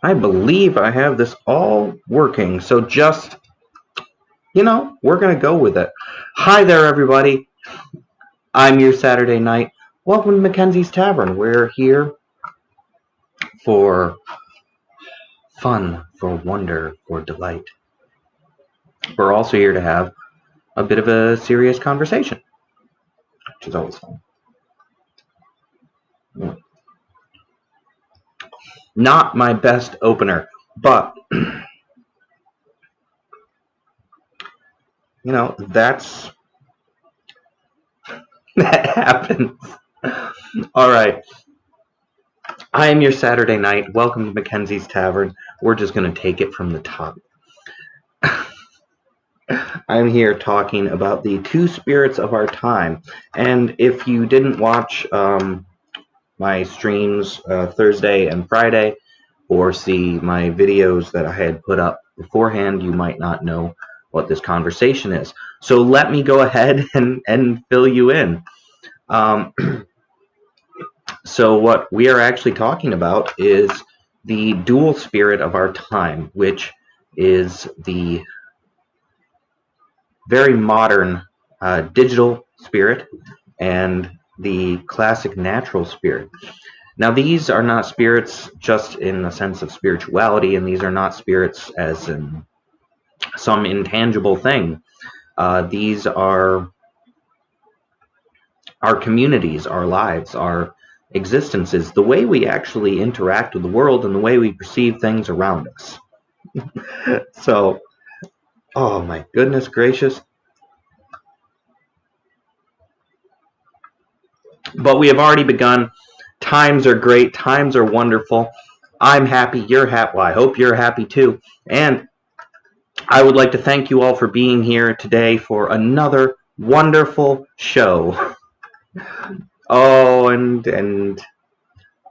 I believe I have this all working, so just, we're going to go with it. Hi there, everybody. I'm your Saturday Night. Welcome to Mackenzie's Tavern. We're here for fun, for wonder, for delight. We're also here to have a bit of a serious conversation, which is always fun. Not my best opener, but that happens. All right. I am your Saturday Night. Welcome to Mackenzie's Tavern. We're just going to take it from the top. I'm here talking about the two spirits of our time. And if you didn't watch my streams Thursday and Friday, or see my videos that I had put up beforehand, you might not know what this conversation is. So let me go ahead and fill you in. So what we are actually talking about is the dual spirit of our time, which is the very modern digital spirit and the classic natural spirit. Now, these are not spirits just in the sense of spirituality, and these are not spirits as in some intangible thing. These are our communities, our lives, our existences, the way we actually interact with the world and the way we perceive things around us. So, oh my goodness gracious. But we have already begun. Times are great. Times are wonderful. I'm happy. You're happy. Well, I hope you're happy too. And I would like to thank you all for being here today for another wonderful show. Oh, and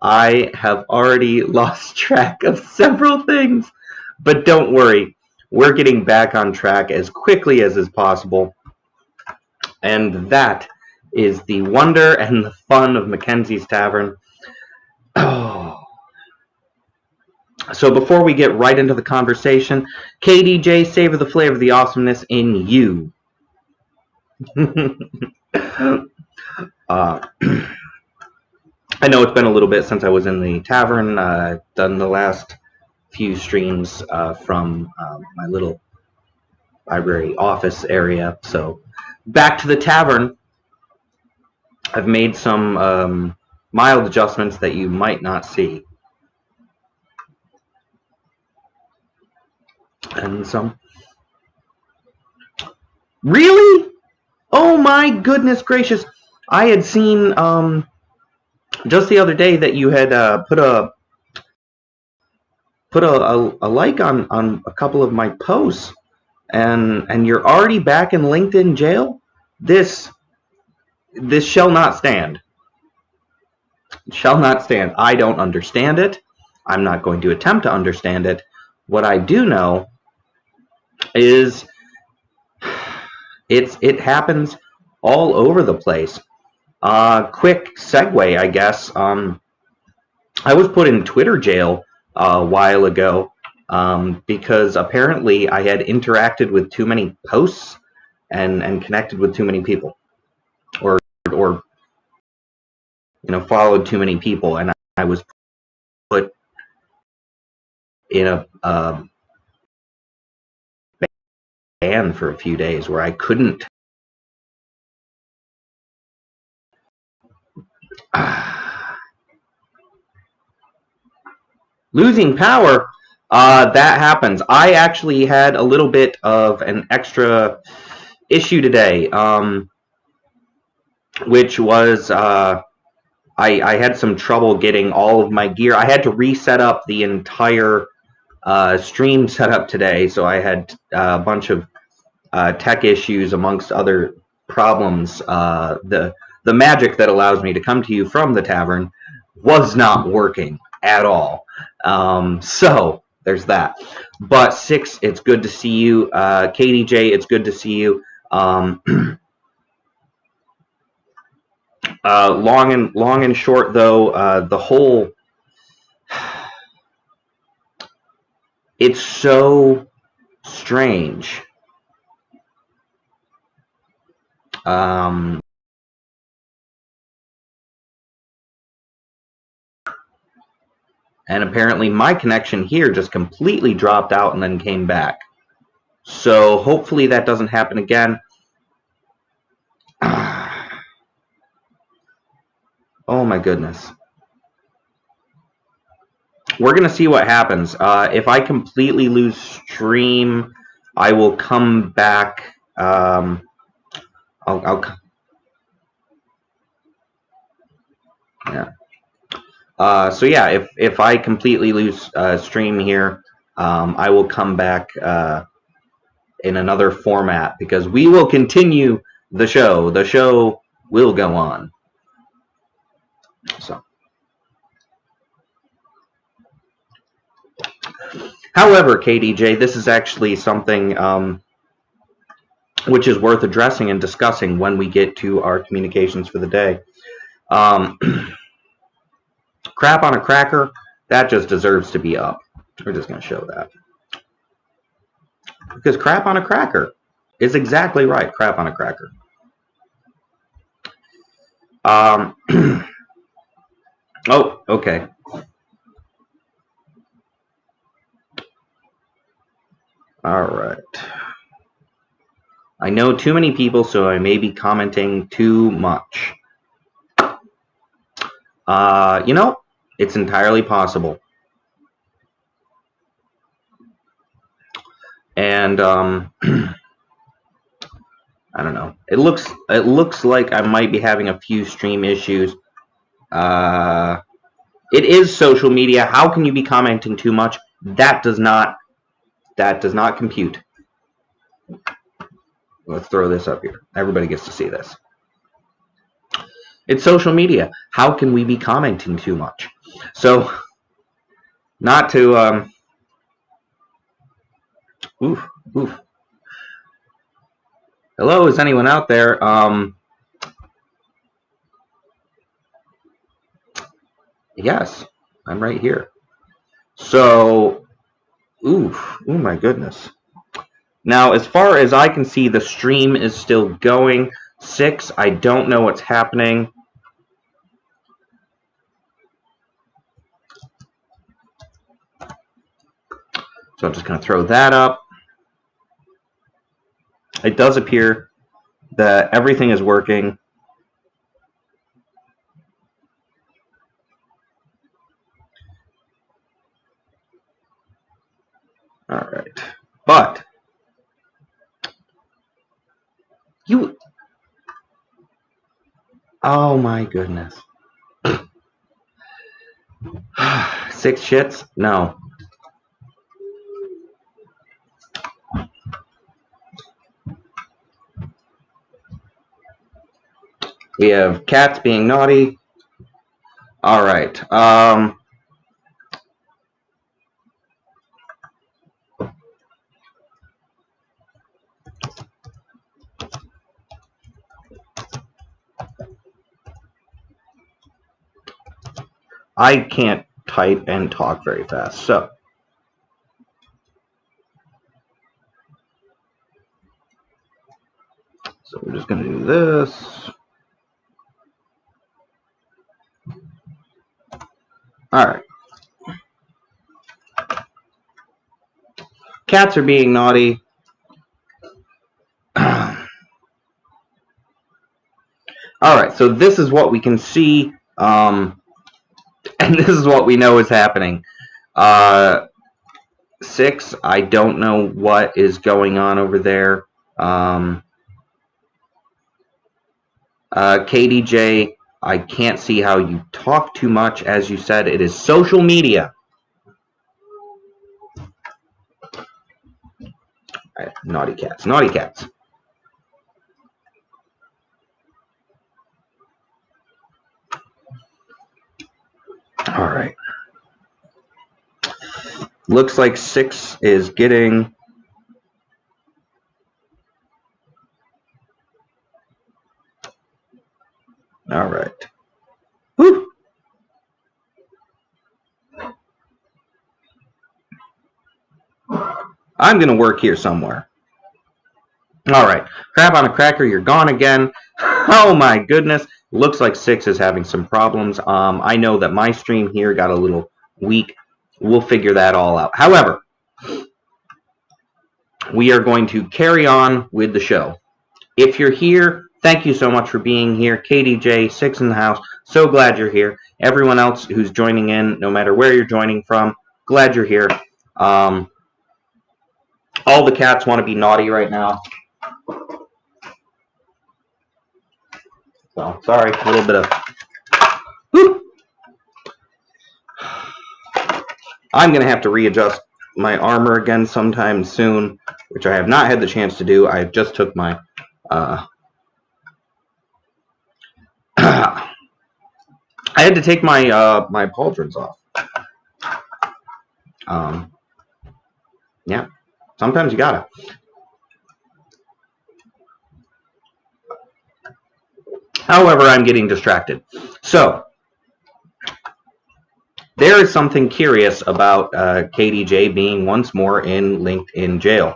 I have already lost track of several things. But don't worry. We're getting back on track as quickly as is possible. And that is the wonder and the fun of Mackenzie's Tavern. Oh. So before we get right into the conversation, KDJ, savor the flavor of the awesomeness in you. I know it's been a little bit since I was in the tavern. Done the last few streams from my little library office area. So back to the tavern. I've made some mild adjustments that you might not see. And some. Really? Oh my goodness gracious. I had seen just the other day that you had put a like on a couple of my posts, and you're already back in LinkedIn jail. This shall not stand. It shall not stand. I don't understand it. I'm not going to attempt to understand it. What I do know is it happens all over the place. Quick segue, I guess. I was put in Twitter jail a while ago because apparently I had interacted with too many posts and connected with too many people, or followed too many people, and I was put in a ban for a few days where I couldn't. Losing power, that happens. I actually had a little bit of an extra issue today, which was I had some trouble getting all of my gear. I had to reset up the entire stream setup today, so I had a bunch of tech issues amongst other problems. The magic that allows me to come to you from the tavern was not working at all. So there's that. But Six, it's good to see you. KDJ, it's good to see you. Long and short, though, the whole It's so strange. And apparently my connection here just completely dropped out and then came back. So hopefully that doesn't happen again. Oh my goodness. We're going to see what happens. If I completely lose stream, I will come back. I'll yeah. So yeah, if I completely lose stream here, I will come back in another format because we will continue the show. The show will go on. So, however, KDJ, this is actually something which is worth addressing and discussing when we get to our communications for the day. Crap on a cracker, that just deserves to be up. We're just going to show that. Because crap on a cracker is exactly right. Crap on a cracker. Oh, okay. All right. I know too many people, so I may be commenting too much. You know, it's entirely possible. And I don't know. It looks like I might be having a few stream issues. It is social media. How can you be commenting too much? That does not compute. Let's throw this up here. Everybody gets to see this. It's social media. How can we be commenting too much? So, not to oof. Hello, is anyone out there? Yes, I'm right here. So, oh my goodness. Now, as far as I can see, the stream is still going. 6, I don't know what's happening. So I'm just going to throw that up. It does appear that everything is working. All right. But you... Oh my goodness. 6 shits? No. We have cats being naughty. All right. I can't type and talk very fast, so we're just going to do this. All right. Cats are being naughty. All right, so this is what we can see, and this is what we know is happening. 6, I don't know what is going on over there. KDJ, I can't see how you talk too much. As you said, it is social media. Right, naughty cats, naughty cats. All right. Looks like 6 is getting... All right. Whew. I'm going to work here somewhere. All right. Crap on a cracker, you're gone again. Oh my goodness. Looks like 6 is having some problems. I know that my stream here got a little weak. We'll figure that all out. However, we are going to carry on with the show. If you're here, thank you so much for being here. KDJ, 6 in the house. So glad you're here. Everyone else who's joining in, no matter where you're joining from, glad you're here. All the cats want to be naughty right now. So, sorry, a little bit of... Whoop. I'm going to have to readjust my armor again sometime soon, which I have not had the chance to do. I just took my... I had to take my my pauldrons off. Yeah, sometimes you gotta. However, I'm getting distracted. So, there is something curious about KDJ being once more in LinkedIn jail.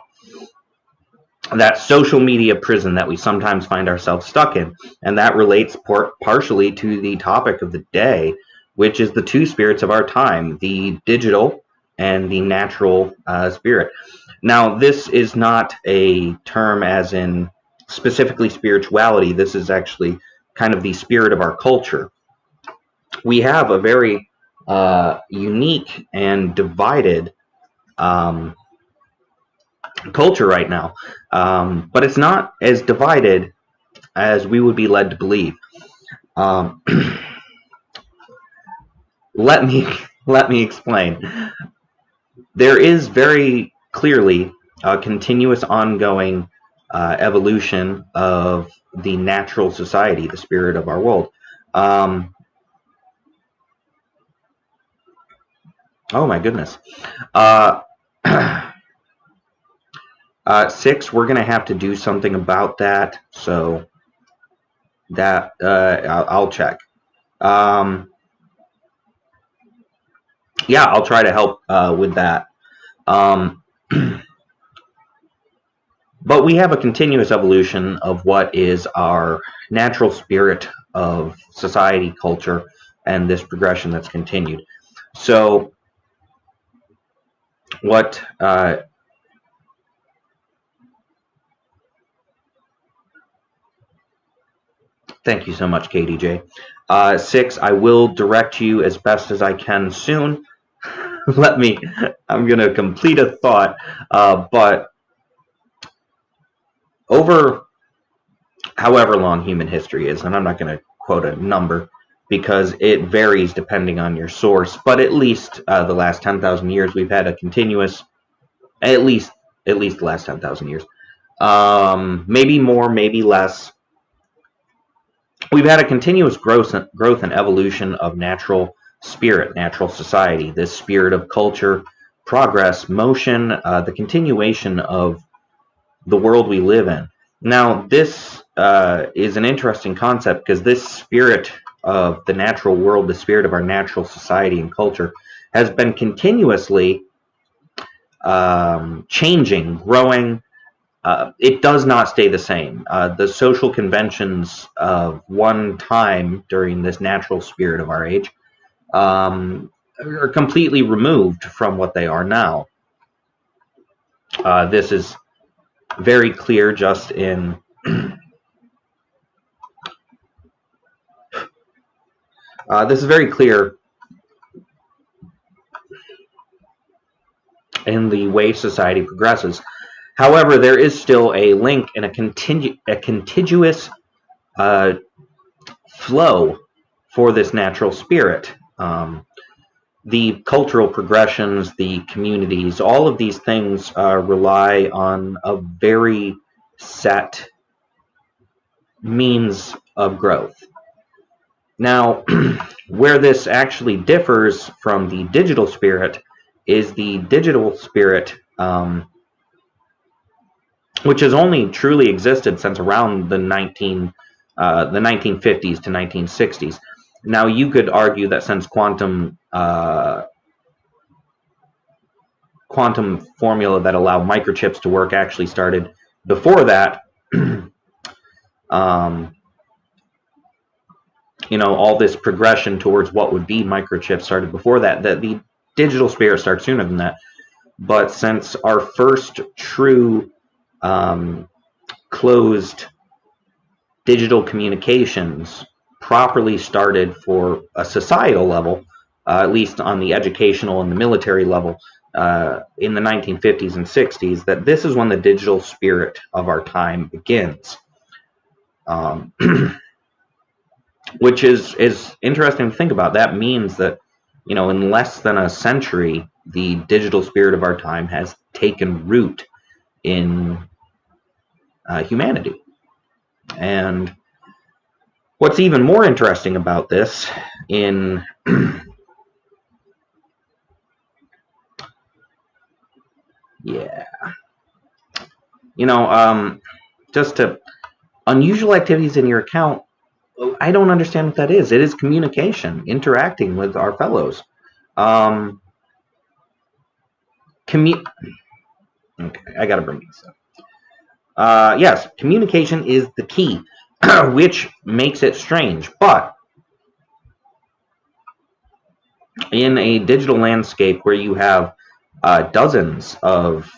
That social media prison that we sometimes find ourselves stuck in. And that relates partially to the topic of the day, which is the two spirits of our time, the digital and the natural spirit. Now, this is not a term as in specifically spirituality. This is actually kind of the spirit of our culture. We have a very unique and divided culture right now, but it's not as divided as we would be led to believe. Let me explain. There is very clearly a continuous ongoing evolution of the natural society, the spirit of our world. Oh my goodness. 6, we're going to have to do something about that, so that I'll check. Yeah, I'll try to help with that. But we have a continuous evolution of what is our natural spirit of society, culture, and this progression that's continued. So what thank you so much, KDJ. 6, I will direct you as best as I can soon. I'm going to complete a thought, but over however long human history is, and I'm not going to quote a number because it varies depending on your source, but at least the last 10,000 years, we've had a continuous, at least the last 10,000 years, maybe more, maybe less. We've had a continuous growth and evolution of natural spirit, natural society, this spirit of culture, progress, motion, the continuation of the world we live in. Now, this is an interesting concept because this spirit of the natural world, the spirit of our natural society and culture, has been continuously changing, growing. It does not stay the same. The social conventions of one time during this natural spirit of our age are completely removed from what they are now. This is very clear just in this is very clear in the way society progresses. However, there is still a link and a contiguous flow for this natural spirit. The cultural progressions, the communities, all of these things rely on a very set means of growth. Now, where this actually differs from the digital spirit is the digital spirit, which has only truly existed since around the 1950s to 1960s. Now, you could argue that since quantum quantum formula that allowed microchips to work actually started before that. You know, all this progression towards what would be microchips started before that. The digital spirit started sooner than that. But since our first true closed digital communications properly started for a societal level, at least on the educational and the military level, in the 1950s and 60s, that this is when the digital spirit of our time begins. Which is interesting to think about. That means that, you know, in less than a century, the digital spirit of our time has taken root in humanity. And what's even more interesting about this in yeah, you know, just to unusual activities in your account, I don't understand what that is. It is communication, interacting with our fellows. Okay, I gotta bring this up. Yes, communication is the key, which makes it strange. But in a digital landscape where you have dozens of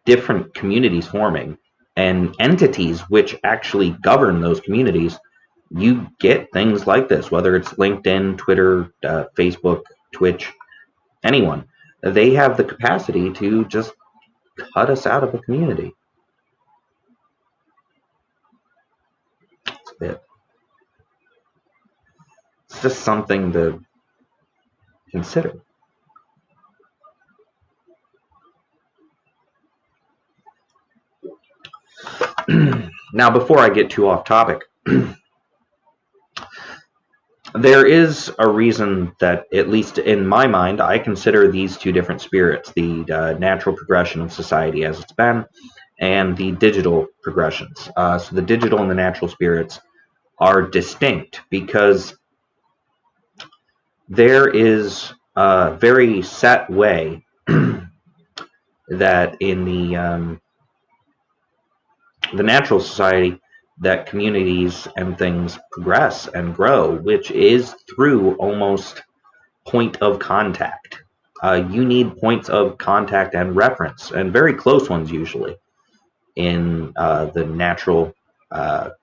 different communities forming and entities which actually govern those communities, you get things like this, whether it's LinkedIn, Twitter, Facebook, Twitch, anyone. They have the capacity to just cut us out of a community. It's just something to consider. Now, before I get too off topic, there is a reason that, at least in my mind, I consider these two different spirits, the natural progression of society as it's been, and the digital progressions. So the digital and the natural spirits are distinct because there is a very set way that in the natural society that communities and things progress and grow, which is through almost point of contact. You need points of contact and reference, and very close ones usually, in the natural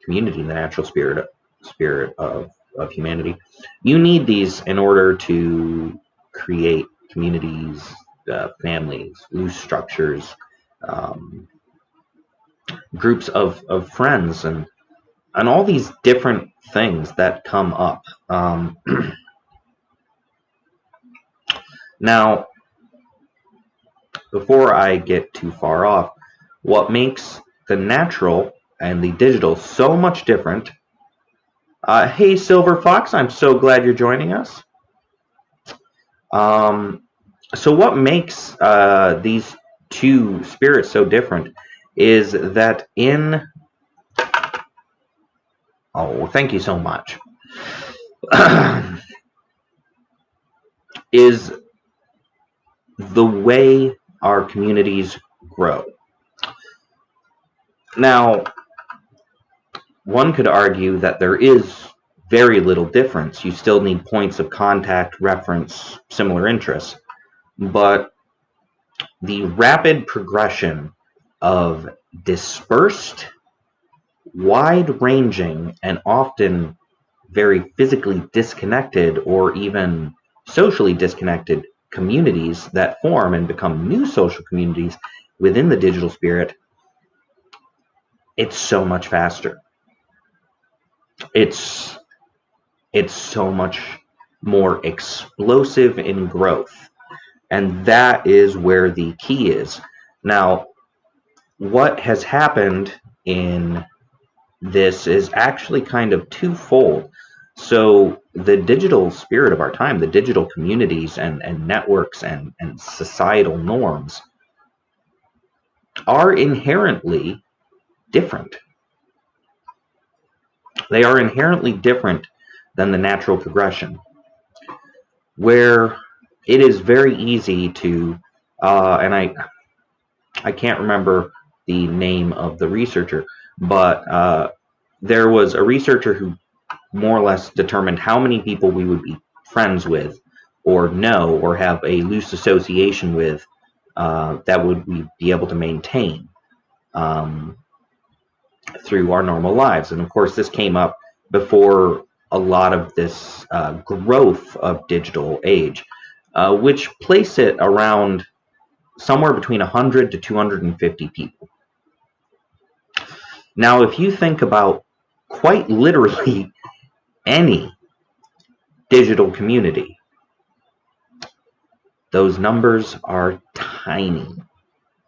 community, the natural spirit of humanity. You need these in order to create communities, families, loose structures, groups of friends, and all these different things that come up. Now, before I get too far off, what makes the natural and the digital so much different? Hey, Silver Fox, I'm so glad you're joining us. So what makes these two spirits so different is that in... Oh, thank you so much. Is the way our communities grow. Now, one could argue that there is very little difference. You still need points of contact, reference, similar interests. But the rapid progression of dispersed, wide-ranging, and often very physically disconnected or even socially disconnected communities that form and become new social communities within the digital spirit, it's so much faster. It's so much more explosive in growth. And that is where the key is. Now, what has happened in this is actually kind of twofold. So the digital spirit of our time, the digital communities and networks and societal norms are inherently different. They are inherently different than the natural progression, where it is very easy to and I can't remember the name of the researcher, but there was a researcher who more or less determined how many people we would be friends with, or know, or have a loose association with, that would we be able to maintain through our normal lives. And of course, this came up before a lot of this growth of digital age, which place it around somewhere between 100 to 250 people. Now, if you think about quite literally any digital community, those numbers are tiny.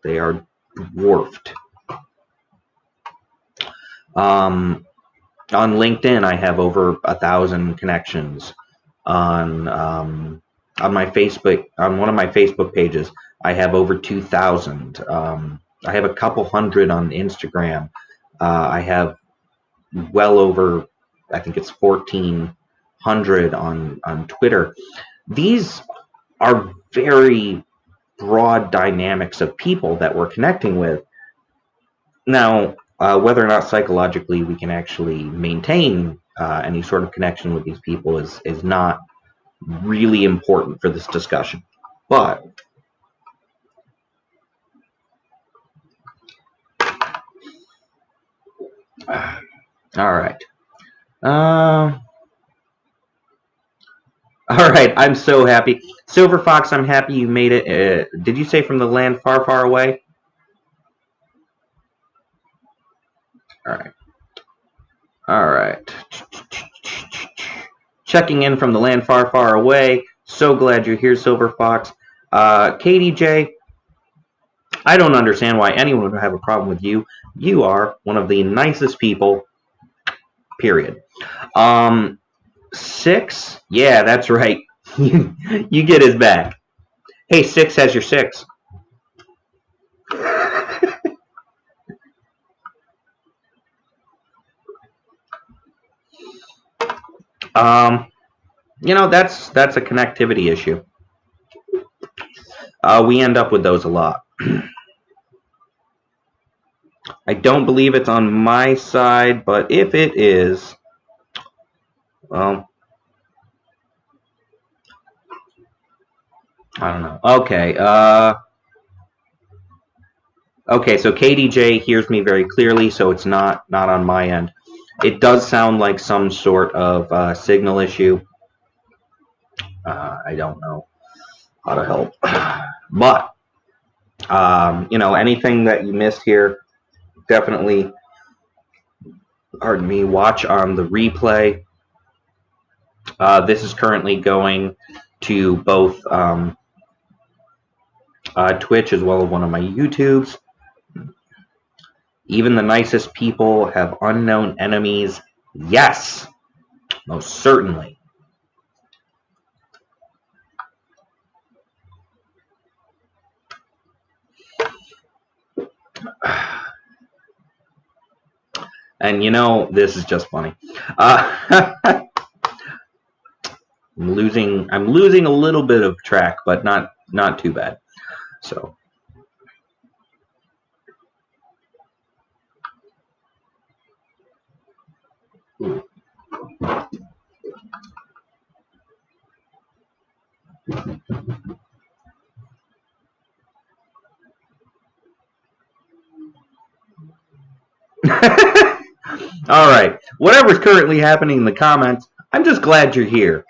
They are dwarfed. On LinkedIn, I have over 1,000 connections. On my Facebook, on one of my Facebook pages, I have over 2,000. I have a couple hundred on Instagram. I have well over, I think it's 1,400 on Twitter. These are very broad dynamics of people that we're connecting with. Now, whether or not psychologically we can actually maintain any sort of connection with these people is not really important for this discussion. But all right. All right, I'm so happy. Silver Fox, I'm happy you made it. Did you say from the land far, far away? All right. All right. Checking in from the land far, far away. So glad you're here, Silver Fox. KDJ, I don't understand why anyone would have a problem with you. You are one of the nicest people, period. 6? Yeah, that's right. You get his back. Hey, 6 has your 6. You know, that's a connectivity issue. We end up with those a lot. I don't believe it's on my side, but if it is, well, I don't know. Okay. Okay, so KDJ hears me very clearly, so it's not on my end. It does sound like some sort of signal issue. I don't know how to help. But, you know, anything that you missed here, definitely, pardon me, watch on the replay. This is currently going to both Twitch as well as one of my YouTubes. Even the nicest people have unknown enemies. Yes, most certainly. And you know, this is just funny. I'm losing a little bit of track, but not too bad. So. Ooh. All right. Whatever's currently happening in the comments, I'm just glad you're here.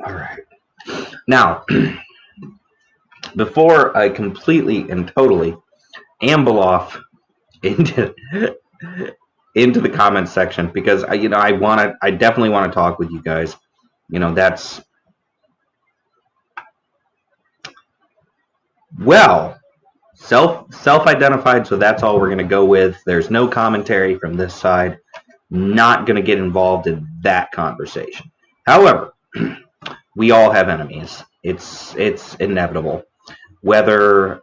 All right. Now, before I completely and totally amble off into the comments section, because I definitely want to talk with you guys. You know, that's well, self-identified, so that's all we're going to go with. There's no commentary from this side. Not going to get involved in that conversation. However, we all have enemies. It's inevitable. Whether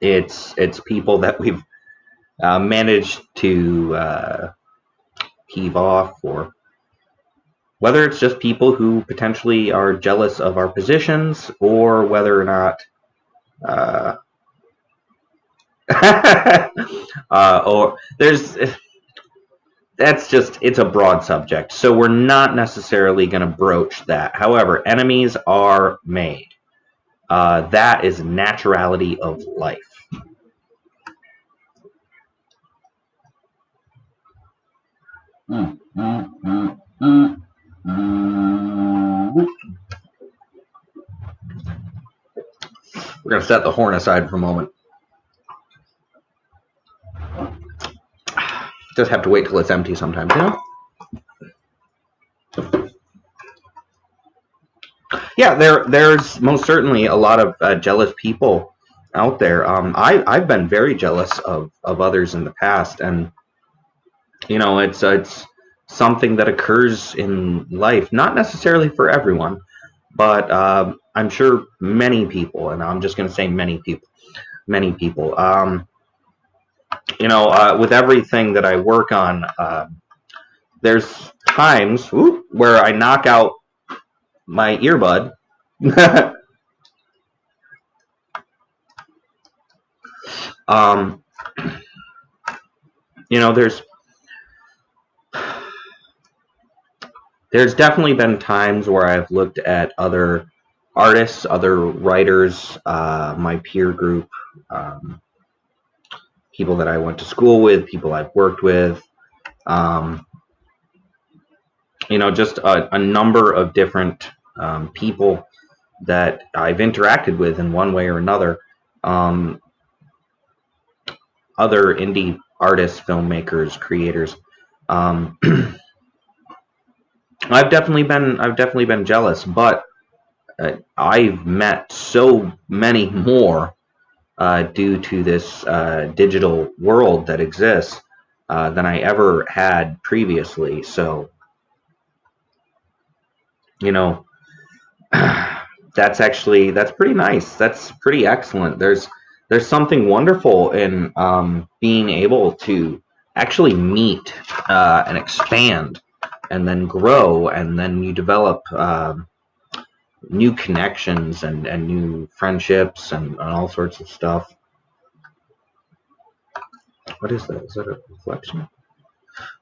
it's people that we've manage to heave off, or whether it's just people who potentially are jealous of our positions, or whether or not or it's a broad subject, so we're not necessarily going to broach that. However, enemies are made. That is naturality of life. We're going to set the horn aside for a moment. Just have to wait till it's empty sometimes, you know? Yeah, there's most certainly a lot of jealous people out there. I've been very jealous of others in the past, and you know, it's something that occurs in life, not necessarily for everyone, but I'm sure many people, and I'm just going to say many people, you know, with everything that I work on, there's times where I knock out my earbud. You know, there's definitely been times where I've looked at other artists, other writers, my peer group, people that I went to school with, people I've worked with, you know, just a number of different people that I've interacted with in one way or another. Other indie artists, filmmakers, creators. I've definitely been jealous, but I've met so many more due to this digital world that exists than I ever had previously. So, you know, that's pretty nice. That's pretty excellent. There's something wonderful in being able to actually meet and expand, and then grow, and then you develop new connections and new friendships and all sorts of stuff. What is that? Is that a reflection?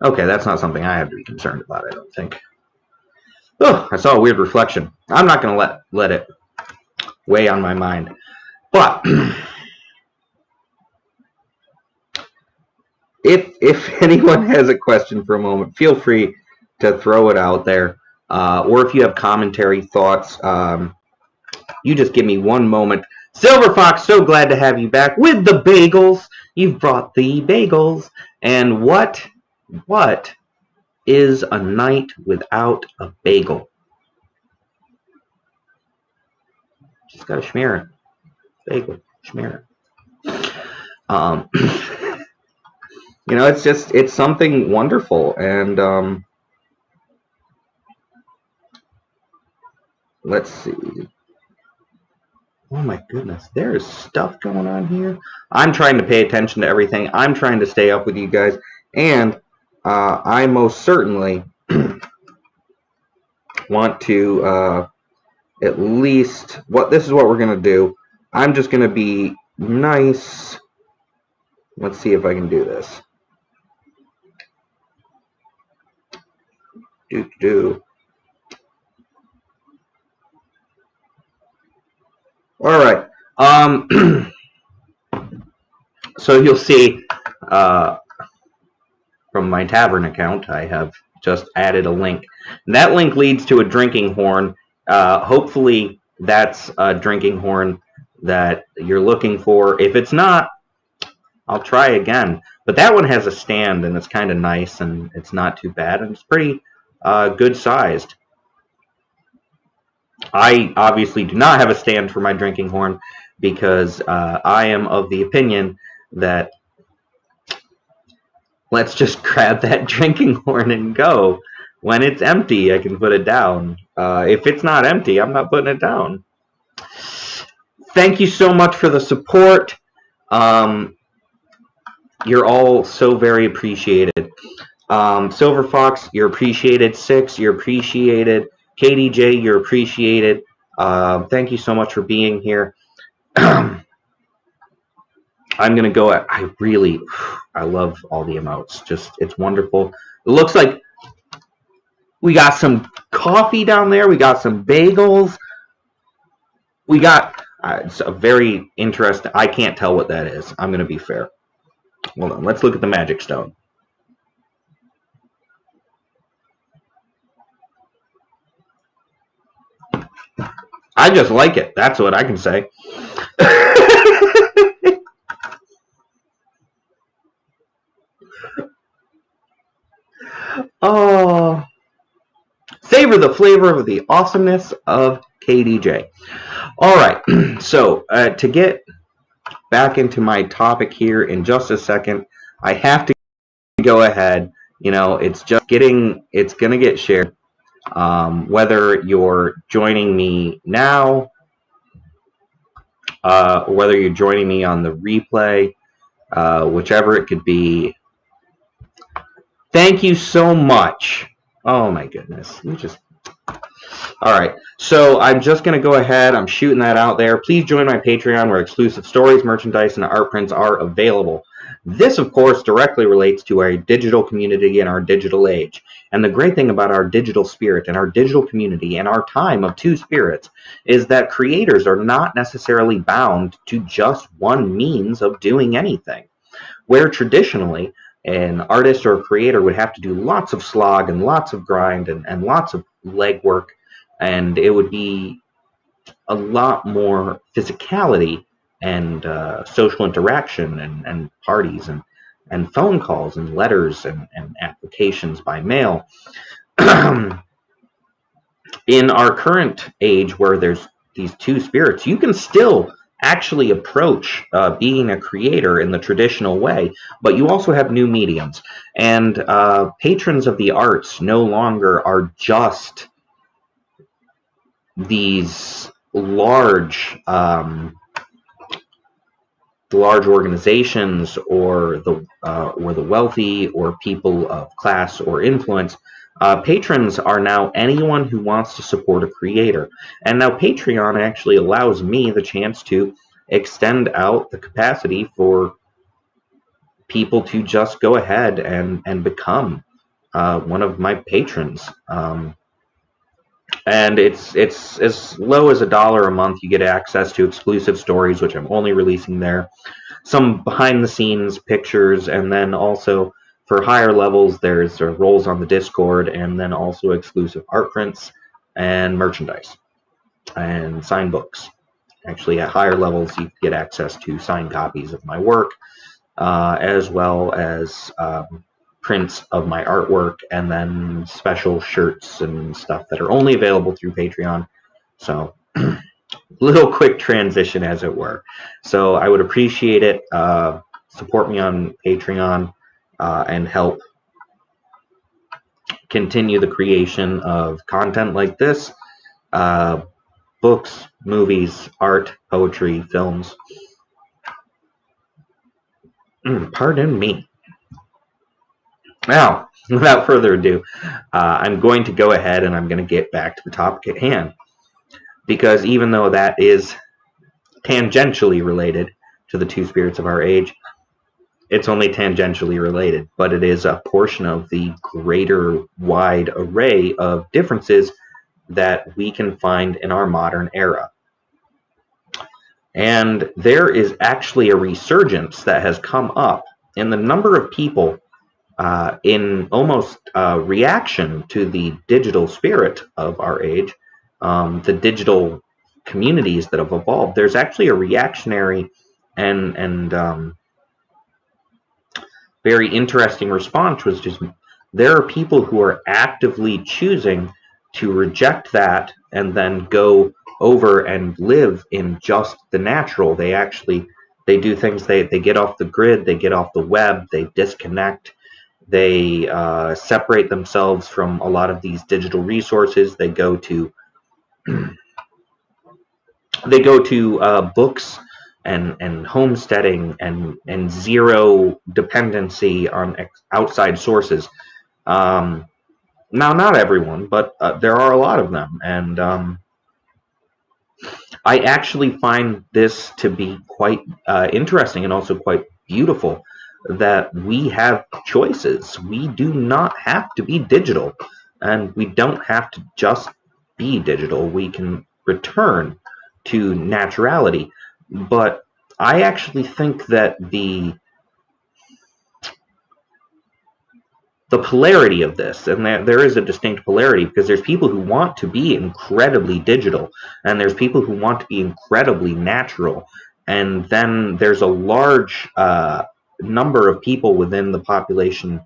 Okay, that's not something I have to be concerned about, I don't think. Oh, I saw a weird reflection. I'm not going to let it weigh on my mind. But if anyone has a question for a moment, feel free to throw it out there. Or if you have commentary, thoughts, you just give me one moment. Silver Fox, so glad to have you back with the bagels. You've brought the bagels. And what is a night without a bagel? Just gotta schmear it. Bagel, schmear it. You know, it's something wonderful, and let's see. Oh my goodness, there is stuff going on here. I'm trying to pay attention to everything. I'm trying to stay up with you guys, and I most certainly want to at least, this is what we're going to do. I'm just going to be nice. Let's see if I can do this. All right. So you'll see from my tavern account, I have just added a link. And that link leads to a drinking horn. Hopefully that's a drinking horn that you're looking for. If it's not, I'll try again. But that one has a stand, and it's kind of nice, and it's not too bad, and it's pretty good sized. I obviously do not have a stand for my drinking horn because I am of the opinion that let's just grab that drinking horn and go. When it's empty, I can put it down. If it's not empty, I'm not putting it down. Thank you so much for the support. You're all so very appreciated. Silver Fox, you're appreciated. Six, you're appreciated. KDJ, you're appreciated. Thank you so much for being here. I'm going to go at, I love all the emotes. Just, it's wonderful. It looks like we got some coffee down there. We got some bagels. We got, it's a very interesting, I can't tell what that is. I'm going to be fair. Hold on, let's look at the magic stone. I just like it. That's what I can say. Oh, savor the flavor of the awesomeness of KDJ. All right, so to get back into my topic here in just a second, I have to go ahead. You know, it's just getting, it's going to get shared. Whether you're joining me now, or whether you're joining me on the replay, whichever it could be. Thank you so much. Oh my goodness. You just... All right. So I'm just going to go ahead. I'm shooting that out there. Please join my Patreon where exclusive stories, merchandise, and art prints are available. This, of course, directly relates to our digital community and our digital age. And the great thing about our digital spirit and our digital community and our time of two spirits is that creators are not necessarily bound to just one means of doing anything. Where traditionally an artist or a creator would have to do lots of slog and lots of grind and lots of legwork, and it would be a lot more physicality and social interaction and parties and phone calls and letters and applications by mail. In our current age where there's these two spirits, you can still actually approach being a creator in the traditional way, but you also have new mediums. And patrons of the arts no longer are just these large organizations or the wealthy or people of class or influence. Patrons are now anyone who wants to support a creator. And now Patreon actually allows me the chance to extend out the capacity for people to just go ahead and become one of my patrons. And it's as low as $1 a month. You get access to exclusive stories, which I'm only releasing there, some behind-the-scenes pictures, and then also for higher levels, there's roles on the Discord, and then also exclusive art prints and merchandise and signed books. Actually, at higher levels, you get access to signed copies of my work, as well as prints of my artwork, and then special shirts and stuff that are only available through Patreon. So, little quick transition, as it were. So I would appreciate it. Support me on Patreon and help continue the creation of content like this. Books, movies, art, poetry, films. Pardon me. Now, without further ado, I'm going to go ahead and I'm going to get back to the topic at hand. Because even though that is tangentially related to the two spirits of our age, it's only tangentially related, but it is a portion of the greater wide array of differences that we can find in our modern era. And there is actually a resurgence that has come up in the number of people in almost reaction to the digital spirit of our age, the digital communities that have evolved. There's actually a reactionary and very interesting response, was just there are people who are actively choosing to reject that and then go over and live in just the natural. They do things, they get off the grid, they get off the web, they disconnect, they separate themselves from a lot of these digital resources. They go to books and homesteading and zero dependency on outside sources. Now, not everyone, but there are a lot of them, and I actually find this to be quite interesting and also quite beautiful, that we have choices. We do not have to be digital, and we don't have to just be digital. We can return to naturality. But I actually think that the polarity of this, and there is a distinct polarity, because there's people who want to be incredibly digital, and there's people who want to be incredibly natural, and then there's a large number of people within the population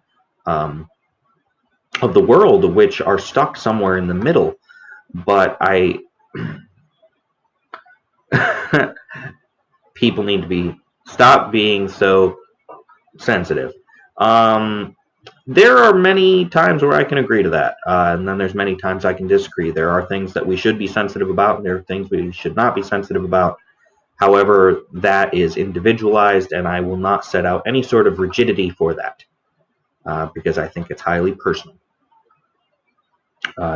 of the world which are stuck somewhere in the middle. But people need to stop being so sensitive. There are many times where I can agree to that, and then there's many times I can disagree. There are things that we should be sensitive about, and there are things we should not be sensitive about. However, that is individualized, and I will not set out any sort of rigidity for that, because I think it's highly personal.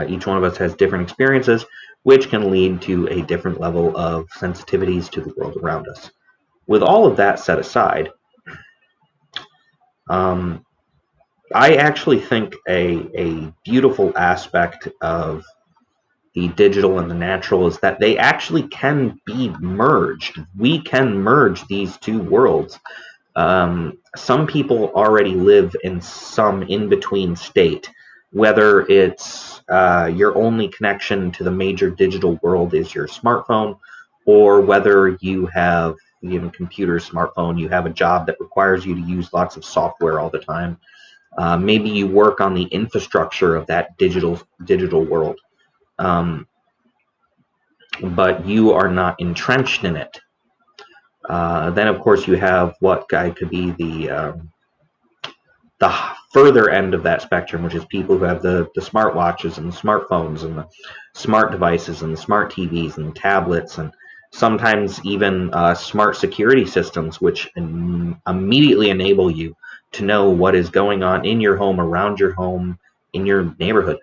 Each one of us has different experiences, which can lead to a different level of sensitivities to the world around us. With all of that set aside, I actually think a beautiful aspect of the digital and the natural is that they actually can be merged. We can merge these two worlds. Some people already live in some in-between state, whether it's your only connection to the major digital world is your smartphone, or whether you have computer, smartphone, you have a job that requires you to use lots of software all the time. Maybe you work on the infrastructure of that digital world, but you are not entrenched in it. Then, of course, you have what could be the further end of that spectrum, which is people who have the smartwatches and the smartphones and the smart devices and the smart TVs and the tablets, and sometimes even smart security systems, which immediately enable you to know what is going on in your home, around your home, in your neighborhood.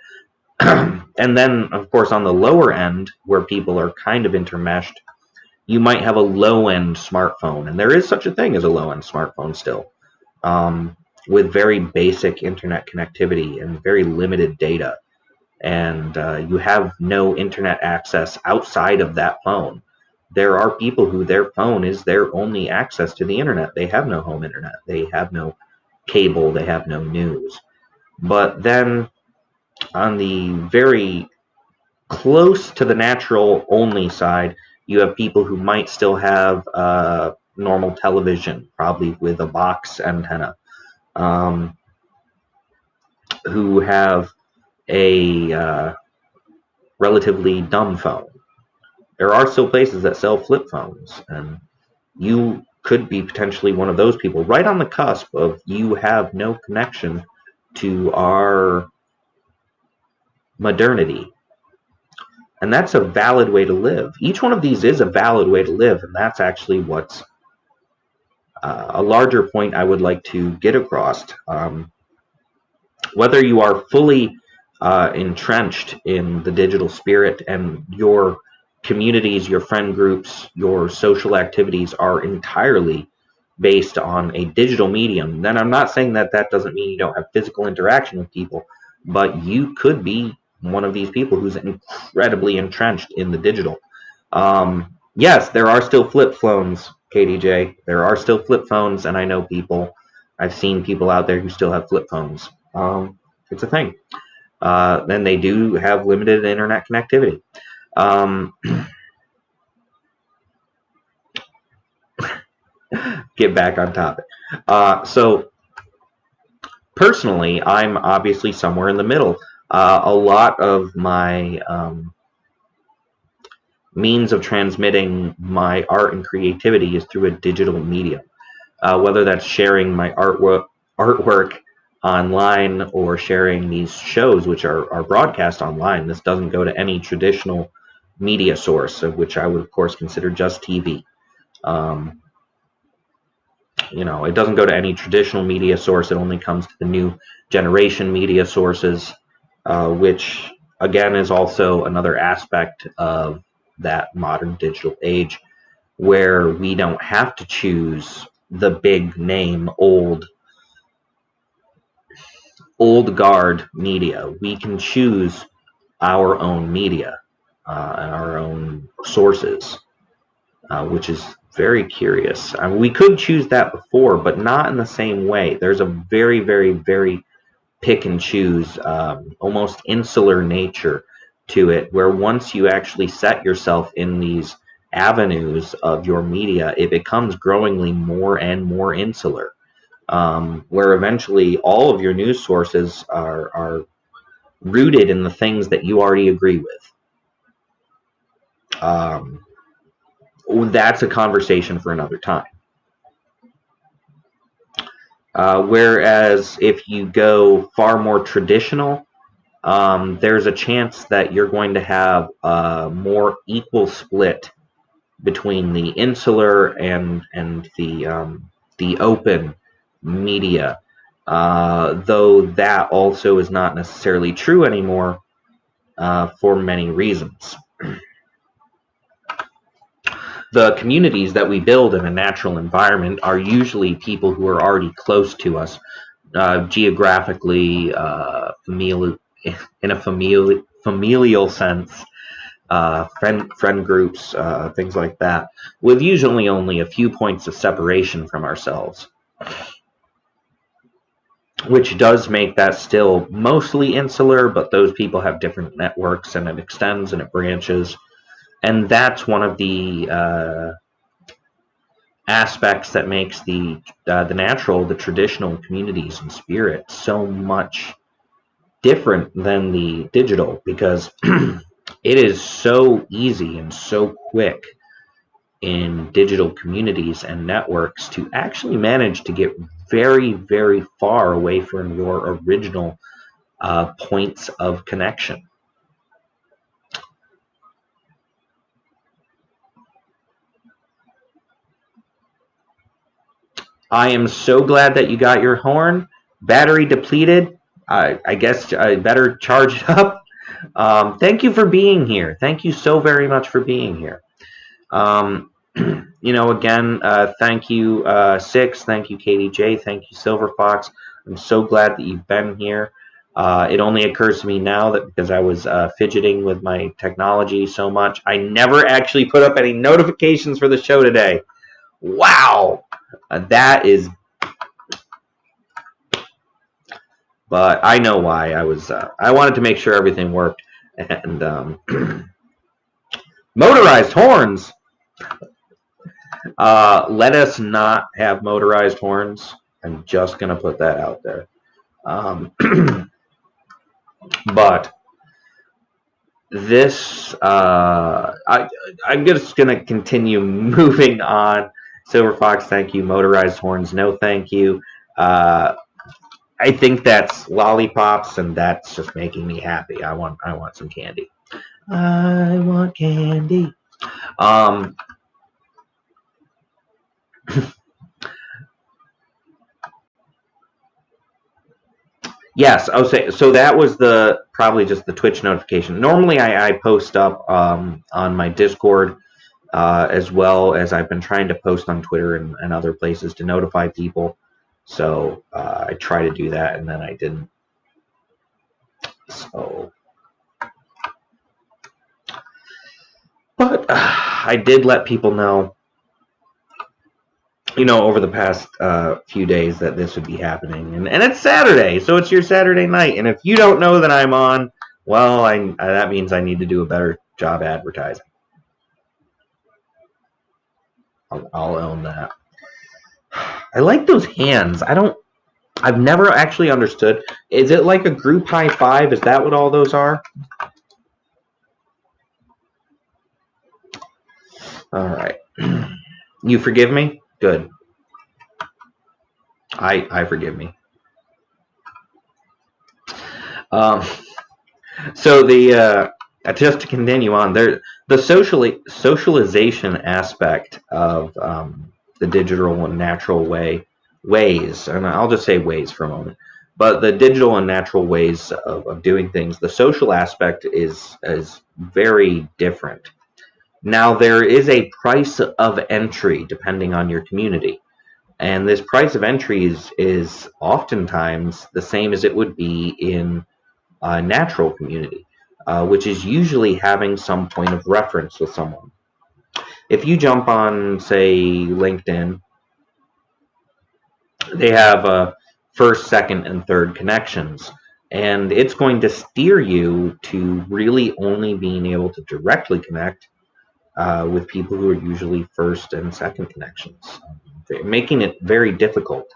And then, of course, on the lower end, where people are kind of intermeshed, you might have a low-end smartphone, and there is such a thing as a low-end smartphone still, with very basic internet connectivity and very limited data, and you have no internet access outside of that phone. There are people who their phone is their only access to the internet. They have no home internet. They have no cable. They have no news. But then on the very close to the natural only side, you have people who might still have normal television, probably with a box antenna, who have a relatively dumb phone. There are still places that sell flip phones, and you could be potentially one of those people, right on the cusp of you have no connection to our modernity. And that's a valid way to live. Each one of these is a valid way to live, and that's actually what's a larger point I would like to get across. Whether you are fully entrenched in the digital spirit and your communities, your friend groups, your social activities are entirely based on a digital medium, then I'm not saying that doesn't mean you don't have physical interaction with people, but you could be one of these people who's incredibly entrenched in the digital. Yes, there are still flip phones, KDJ. There are still flip phones, and I know people. I've seen people out there who still have flip phones. It's a thing. Then they do have limited internet connectivity. Get back on topic. So personally, I'm obviously somewhere in the middle. A lot of my means of transmitting my art and creativity is through a digital medium, whether that's sharing my artwork online or sharing these shows which are broadcast online. This doesn't go to any traditional media source, of which I would of course consider just TV. You know, it doesn't go to any traditional media source. It only comes to the new generation media sources, which again is also another aspect of that modern digital age, where we don't have to choose the big name old guard media. We can choose our own media and our own sources, which is very curious. I mean, we could choose that before, but not in the same way. There's a very, very, very pick and choose, almost insular nature to it, where once you actually set yourself in these avenues of your media, it becomes growingly more and more insular, where eventually all of your news sources are rooted in the things that you already agree with. That's a conversation for another time. Whereas if you go far more traditional, there's a chance that you're going to have a more equal split between the insular and the open media, though that also is not necessarily true anymore for many reasons. The communities that we build in a natural environment are usually people who are already close to us, geographically, in a familial sense, friend groups, things like that, with usually only a few points of separation from ourselves, which does make that still mostly insular, but those people have different networks, and it extends and it branches. And that's one of the aspects that makes the natural, the traditional communities and spirit so much different than the digital, because it is so easy and so quick in digital communities and networks to actually manage to get very, very far away from your original points of connection. I am so glad that you got your horn. Battery depleted. I guess I better charge it up. Thank you for being here. Thank you so very much for being here. You know, again, thank you, Six. Thank you, KDJ. Thank you, Silver Fox. I'm so glad that you've been here. It only occurs to me now that because I was fidgeting with my technology so much, I never actually put up any notifications for the show today. Wow! That is... But I know why. I wanted to make sure everything worked. And motorized horns! Let us not have motorized horns. I'm just going to put that out there. But this, I'm just going to continue moving on. Silver Fox, thank you. Motorized horns, no thank you. I think that's lollipops, and that's just making me happy. I want some candy. I want candy. Yes, I would say so. That was probably just the Twitch notification. Normally, I post up on my Discord, as well as I've been trying to post on Twitter and other places to notify people. So I try to do that, and then I didn't. So, but I did let people know, you know, over the past few days that this would be happening, and it's Saturday, so it's your Saturday night. And if you don't know that I'm on, well, that means I need to do a better job advertising. I'll own that. I like those hands. I've never actually understood. Is it like a group high five? Is that what all those are? All right. You forgive me? Good. I forgive me. So the just to continue on, the socialization aspect of the digital and natural ways, and I'll just say ways for a moment, but the digital and natural ways of doing things, the social aspect is very different. Now, there is a price of entry depending on your community, and this price of entry is oftentimes the same as it would be in a natural community, which is usually having some point of reference with someone. If you jump on, say, LinkedIn, they have first, second, and third connections, and it's going to steer you to really only being able to directly connect with people who are usually first and second connections, making it very difficult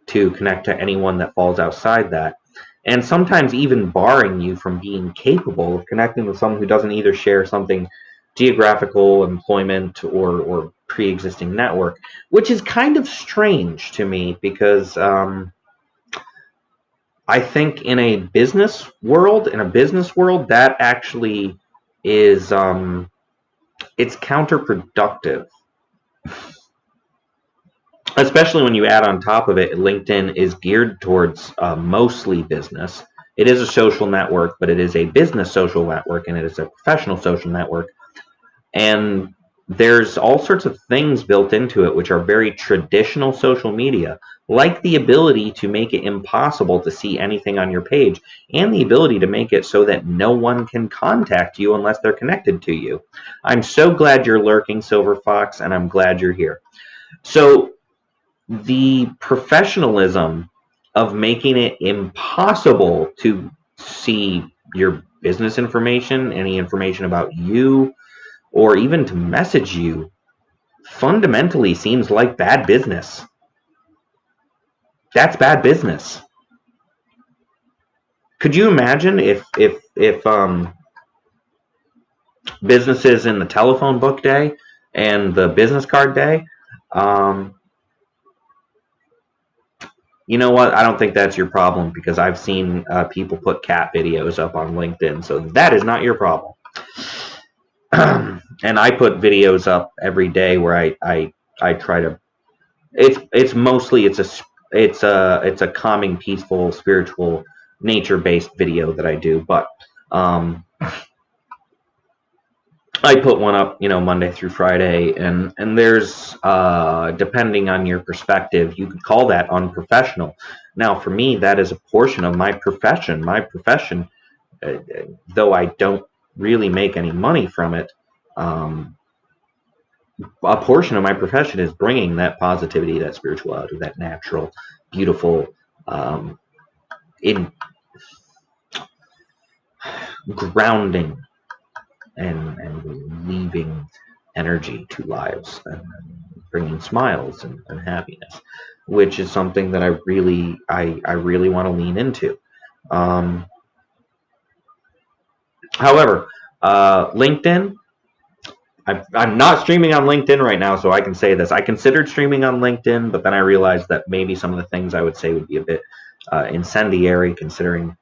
to connect to anyone that falls outside that, and sometimes even barring you from being capable of connecting with someone who doesn't either share something geographical, employment, or pre-existing network, which is kind of strange to me because I think in a business world, that actually is it's counterproductive, especially when you add on top of it, LinkedIn is geared towards mostly business. It is a social network, but it is a business social network, and it is a professional social network. And there's all sorts of things built into it which are very traditional social media, like the ability to make it impossible to see anything on your page, and the ability to make it so that no one can contact you unless they're connected to you. I'm so glad you're lurking, Silver Fox, and I'm glad you're here. So the professionalism of making it impossible to see your business information, any information about you, or even to message you, fundamentally seems like bad business. That's bad business. Could you imagine if businesses in the telephone book day and the business card day, you know what? I don't think that's your problem, because I've seen people put cat videos up on LinkedIn, so that is not your problem. And I put videos up every day where I try to. It's mostly it's a calming, peaceful, spiritual, nature-based video that I do, but I put one up, Monday through Friday, and there's depending on your perspective, you could call that unprofessional. Now, for me, that is a portion of my profession. My profession, though I don't really make any money from it, a portion of my profession is bringing that positivity, that spirituality, that natural, beautiful, in grounding and leaving energy to lives, and bringing smiles and happiness, which is something that I really want to lean into. However, LinkedIn, I'm not streaming on LinkedIn right now, so I can say this. I considered streaming on LinkedIn, but then I realized that maybe some of the things I would say would be a bit incendiary, considering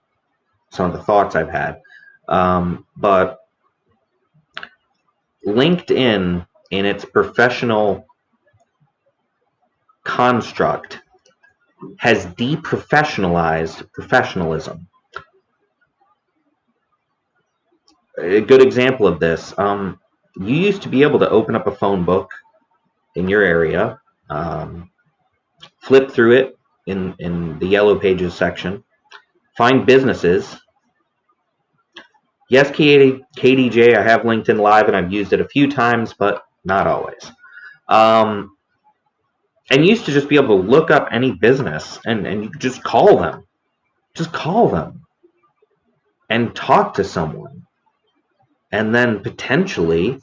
some of the thoughts I've had. But LinkedIn, in its professional construct, has deprofessionalized professionalism. A good example of this, you used to be able to open up a phone book in your area, flip through it in the yellow pages section, find businesses. Yes, KDJ, I have LinkedIn Live, and I've used it a few times, but not always. And you used to just be able to look up any business, and you could just call them. Just call them and talk to someone. And then potentially,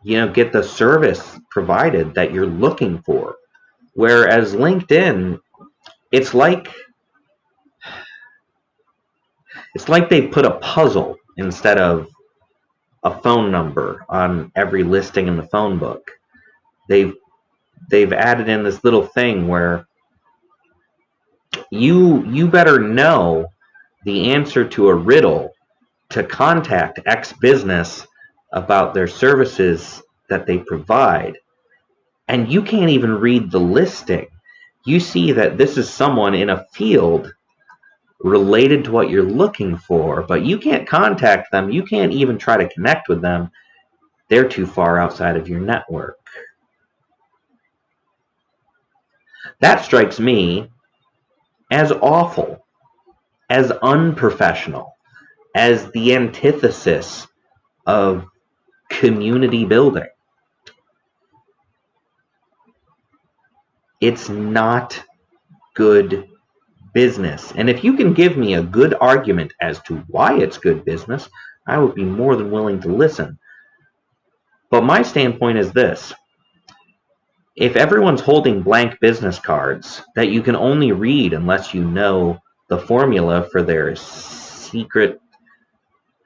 get the service provided that you're looking for. Whereas LinkedIn, it's like they put a puzzle instead of a phone number on every listing in the phone book. They've added in this little thing where you better know the answer to a riddle to contact X business about their services that they provide, and you can't even read the listing. You see that this is someone in a field related to what you're looking for, but you can't contact them. You can't even try to connect with them. They're too far outside of your network. That strikes me as awful, as unprofessional, as the antithesis of community building. It's not good business. And if you can give me a good argument as to why it's good business, I would be more than willing to listen. But my standpoint is this. If everyone's holding blank business cards that you can only read unless you know the formula for their secret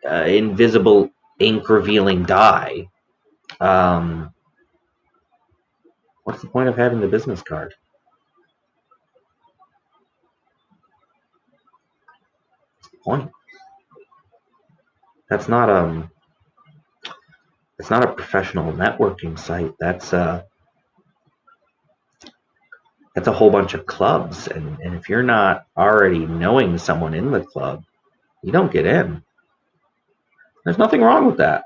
invisible ink revealing die, what's the point of having the business card? What's the point? That's not it's not a professional networking site. That's a whole bunch of clubs, and if you're not already knowing someone in the club, you don't get in. There's nothing wrong with that.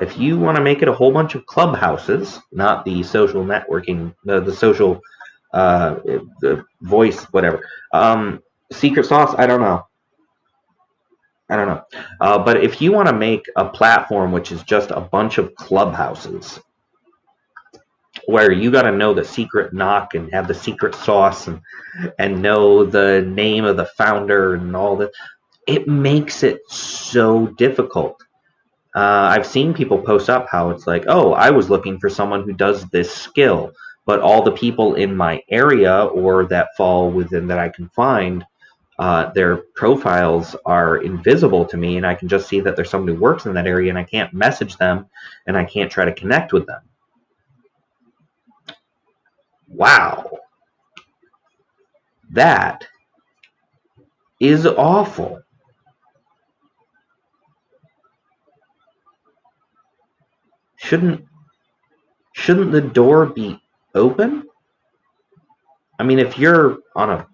If you want to make it a whole bunch of clubhouses, not the social networking, the social the voice, whatever. Secret sauce, I don't know. But if you want to make a platform which is just a bunch of clubhouses, where you got to know the secret knock and have the secret sauce and know the name of the founder and all that, it makes it so difficult. I've seen people post up how it's like, oh, I was looking for someone who does this skill, but all the people in my area or that fall within that I can find, their profiles are invisible to me, and I can just see that there's someone who works in that area, and I can't message them, and I can't try to connect with them. Wow. That is awful. Shouldn't the door be open? I mean, if you're on a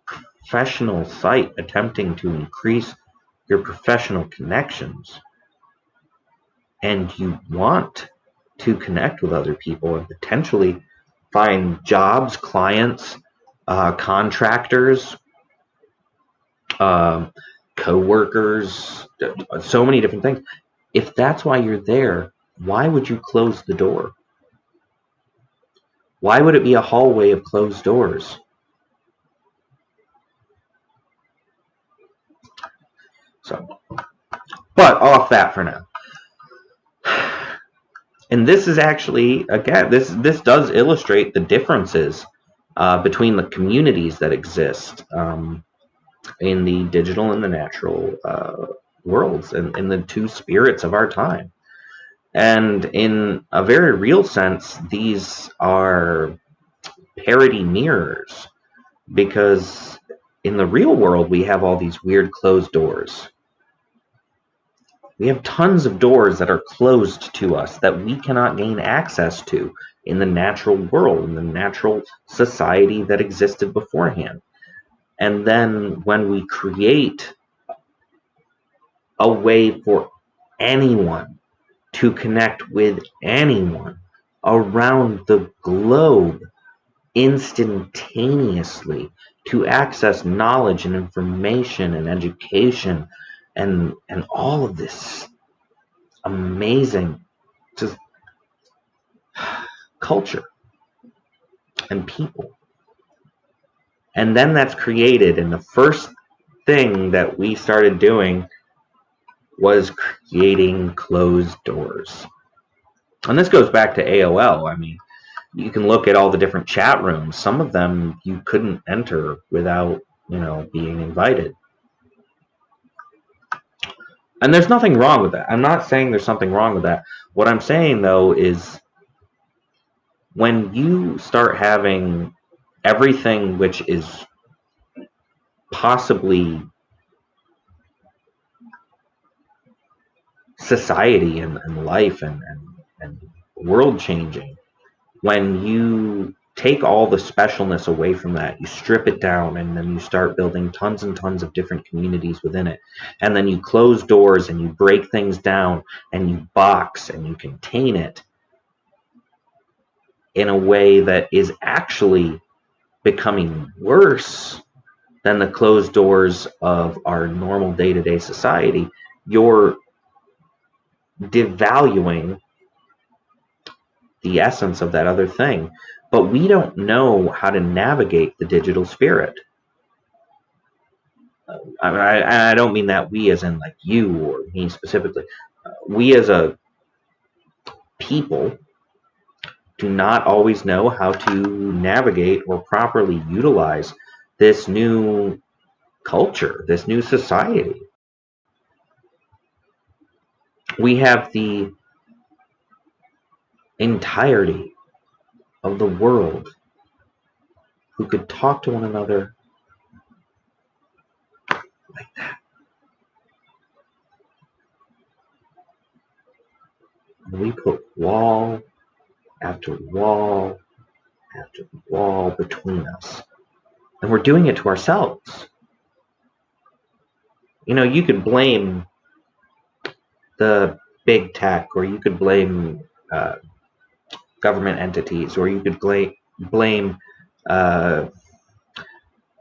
professional site attempting to increase your professional connections and you want to connect with other people and potentially find jobs, clients, contractors, co-workers, so many different things. If that's why you're there, why would you close the door? Why would it be a hallway of closed doors? So, but off that for now. And this is actually, again, this does illustrate the differences between the communities that exist in the digital and the natural worlds, and in the two spirits of our time. And in a very real sense, these are parody mirrors, because in the real world, we have all these weird closed doors. We have tons of doors that are closed to us that we cannot gain access to in the natural world, in the natural society that existed beforehand. And then when we create a way for anyone to connect with anyone around the globe instantaneously, to access knowledge and information and education and all of this amazing just culture and people. And then that's created, and the first thing that we started doing was creating closed doors. And this goes back to AOL. I mean, you can look at all the different chat rooms. Some of them you couldn't enter without, being invited. And there's nothing wrong with that. I'm not saying there's something wrong with that. What I'm saying, though, is when you start having everything, which is possibly society and life and world changing. When you take all the specialness away from that, you strip it down, and then you start building tons and tons of different communities within it. And then you close doors and you break things down and you box and you contain it in a way that is actually becoming worse than the closed doors of our normal day-to-day society. You're devaluing the essence of that other thing. But we don't know how to navigate the digital spirit. I don't mean that we as in like you or me specifically. We as a people do not always know how to navigate or properly utilize this new culture, this new society. We have the entirety of the world who could talk to one another like that. And we put wall after wall after wall between us. And we're doing it to ourselves. You know, you could blame the big tech, or you could blame government entities, or you could blame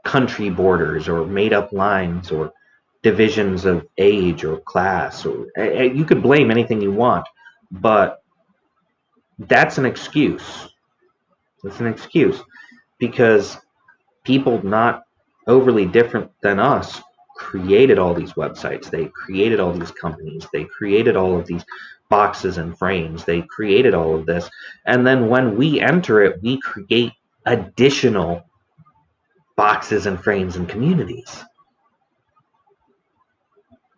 country borders, or made-up lines, or divisions of age or class, or you could blame anything you want, but that's an excuse. It's an excuse because people not overly different than us created all these websites. They created all these companies. They created all of these boxes and frames. They created all of this. And then when we enter it, we create additional boxes and frames and communities.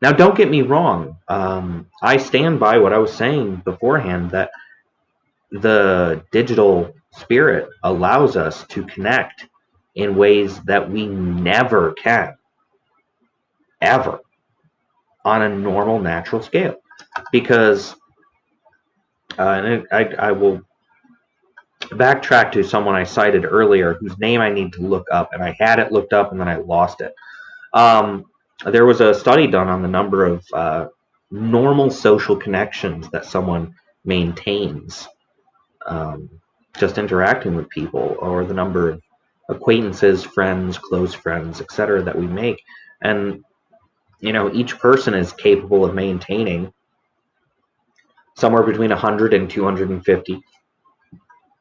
Now, don't get me wrong. I stand by what I was saying beforehand, that the digital spirit allows us to connect in ways that we never can, ever, on a normal, natural scale. Because, and I will backtrack to someone I cited earlier, whose name I need to look up, and I had it looked up and then I lost it. There was a study done on the number of normal social connections that someone maintains, just interacting with people, or the number of acquaintances, friends, close friends, etc., that we make. And, you know, each person is capable of maintaining somewhere between 100 and 250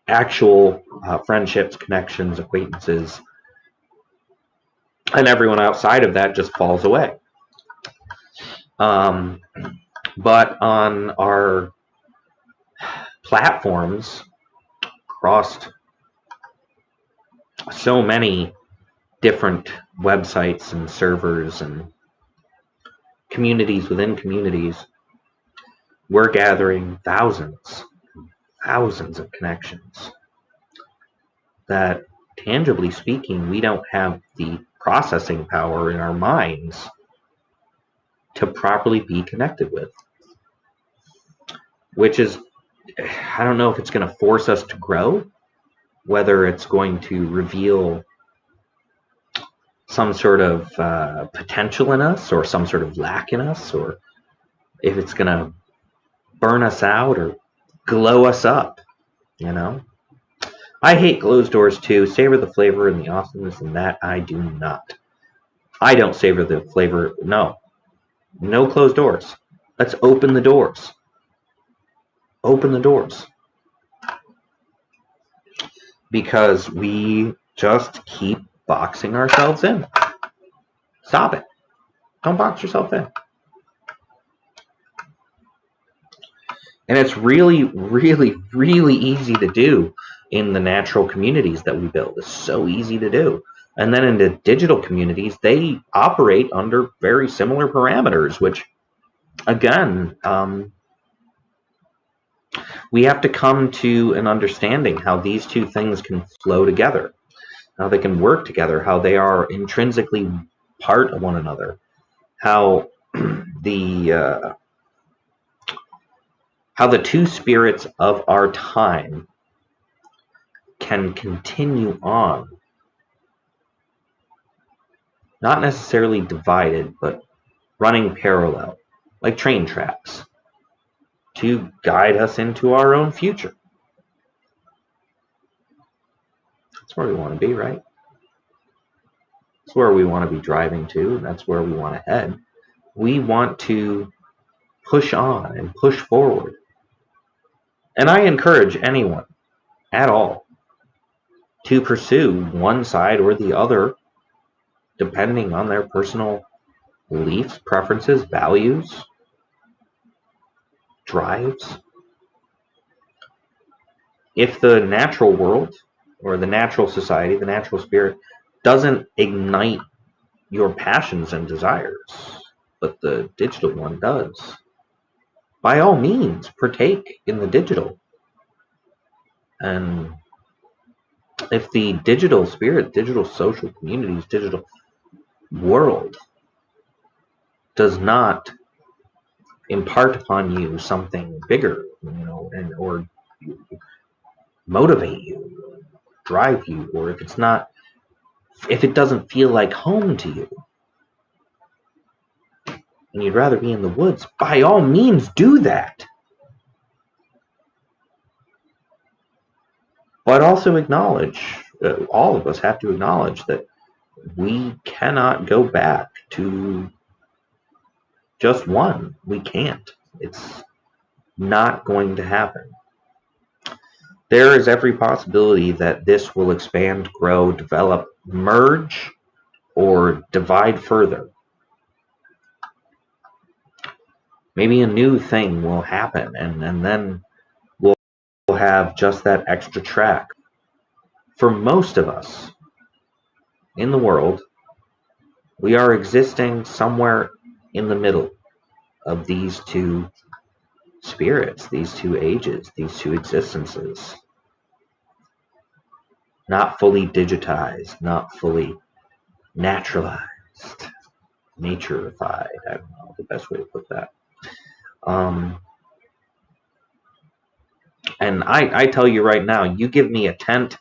actual friendships, connections, acquaintances, and everyone outside of that just falls away. But on our platforms, across so many different websites and servers and communities within communities, we're gathering thousands of connections that, tangibly speaking, we don't have the processing power in our minds to properly be connected with. Which is, I don't know if it's going to force us to grow, whether it's going to reveal some sort of potential in us, or some sort of lack in us, or if it's going to burn us out or glow us up, you know? I hate closed doors too. Savor the flavor and the awesomeness in that I do not. I don't savor the flavor. No closed doors. Let's open the doors. Open the doors. Because we just keep boxing ourselves in. Stop it. Don't box yourself in. And it's really, really, really easy to do in the natural communities that we build. It's so easy to do. And then in the digital communities, they operate under very similar parameters, which, again, we have to come to an understanding how these two things can flow together, how they can work together, how they are intrinsically part of one another, how the how the two spirits of our time can continue on, not necessarily divided, but running parallel, like train tracks, to guide us into our own future. That's where we want to be, right? That's where we want to be driving to, and that's where we want to head. We want to push on and push forward. And I encourage anyone at all to pursue one side or the other, depending on their personal beliefs, preferences, values, drives. If the natural world or the natural society, the natural spirit, doesn't ignite your passions and desires, but the digital one does, by all means, partake in the digital. And if the digital spirit, digital social communities, digital world does not impart upon you something bigger, or motivate you, drive you, or if it doesn't feel like home to you, and you'd rather be in the woods, by all means do that. But also acknowledge, all of us have to acknowledge that we cannot go back to just one. We can't. It's not going to happen. There is every possibility that this will expand, grow, develop, merge, or divide further. Maybe a new thing will happen, and then we'll have just that extra track. For most of us in the world, we are existing somewhere in the middle of these two spirits, these two ages, these two existences. Not fully digitized, not fully naturalized, naturified. I don't know the best way to put that. And I tell you right now, you give me a tent,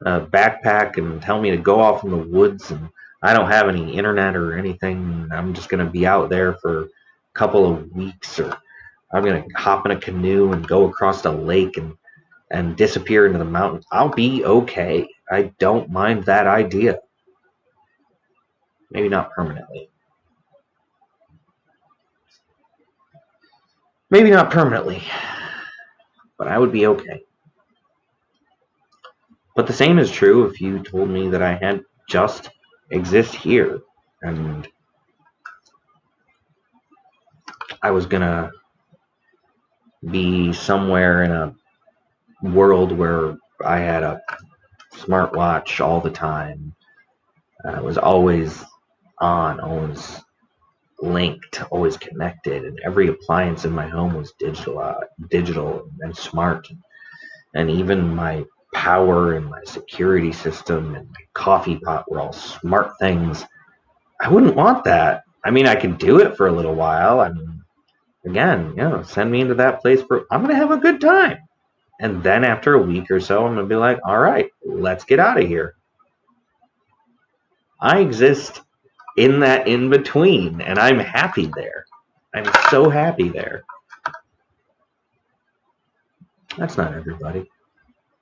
a backpack, and tell me to go off in the woods, and I don't have any internet or anything. I'm just going to be out there for a couple of weeks, or I'm going to hop in a canoe and go across the lake and disappear into the mountains. I'll be okay. I don't mind that idea. Maybe not permanently. Maybe not permanently, but I would be okay. But the same is true if you told me that I had just exist here and I was gonna be somewhere in a world where I had a smartwatch all the time. I was always on, always linked, always connected, and every appliance in my home was digital and smart. And even my power and my security system and my coffee pot were all smart things. I wouldn't want that. I mean, I could do it for a little while. I mean, again, send me into that place I'm going to have a good time. And then after a week or so, I'm going to be like, all right, let's get out of here. I exist in that in-between, and I'm happy there. I'm so happy there. That's not everybody.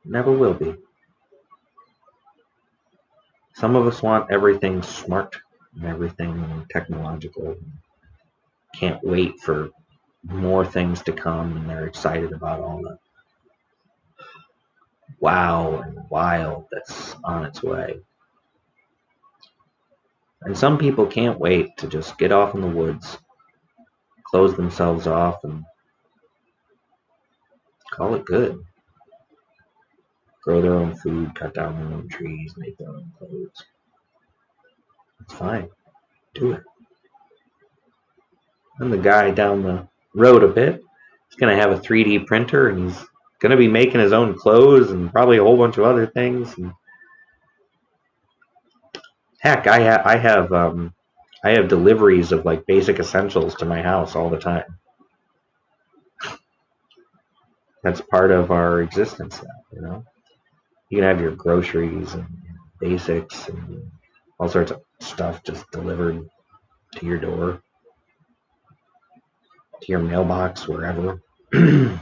Never will be. Some of us want everything smart and everything technological. Can't wait for more things to come, and they're excited about all the wow and wild that's on its way. And some people can't wait to just get off in the woods, close themselves off, and call it good. Grow their own food, cut down their own trees, make their own clothes. It's fine. Do it. And the guy down the road a bit is going to have a 3D printer, and he's going to be making his own clothes and probably a whole bunch of other things. And heck, I have deliveries of like basic essentials to my house all the time. That's part of our existence now, you know. You can have your groceries and basics and all sorts of stuff just delivered to your door, to your mailbox, wherever. You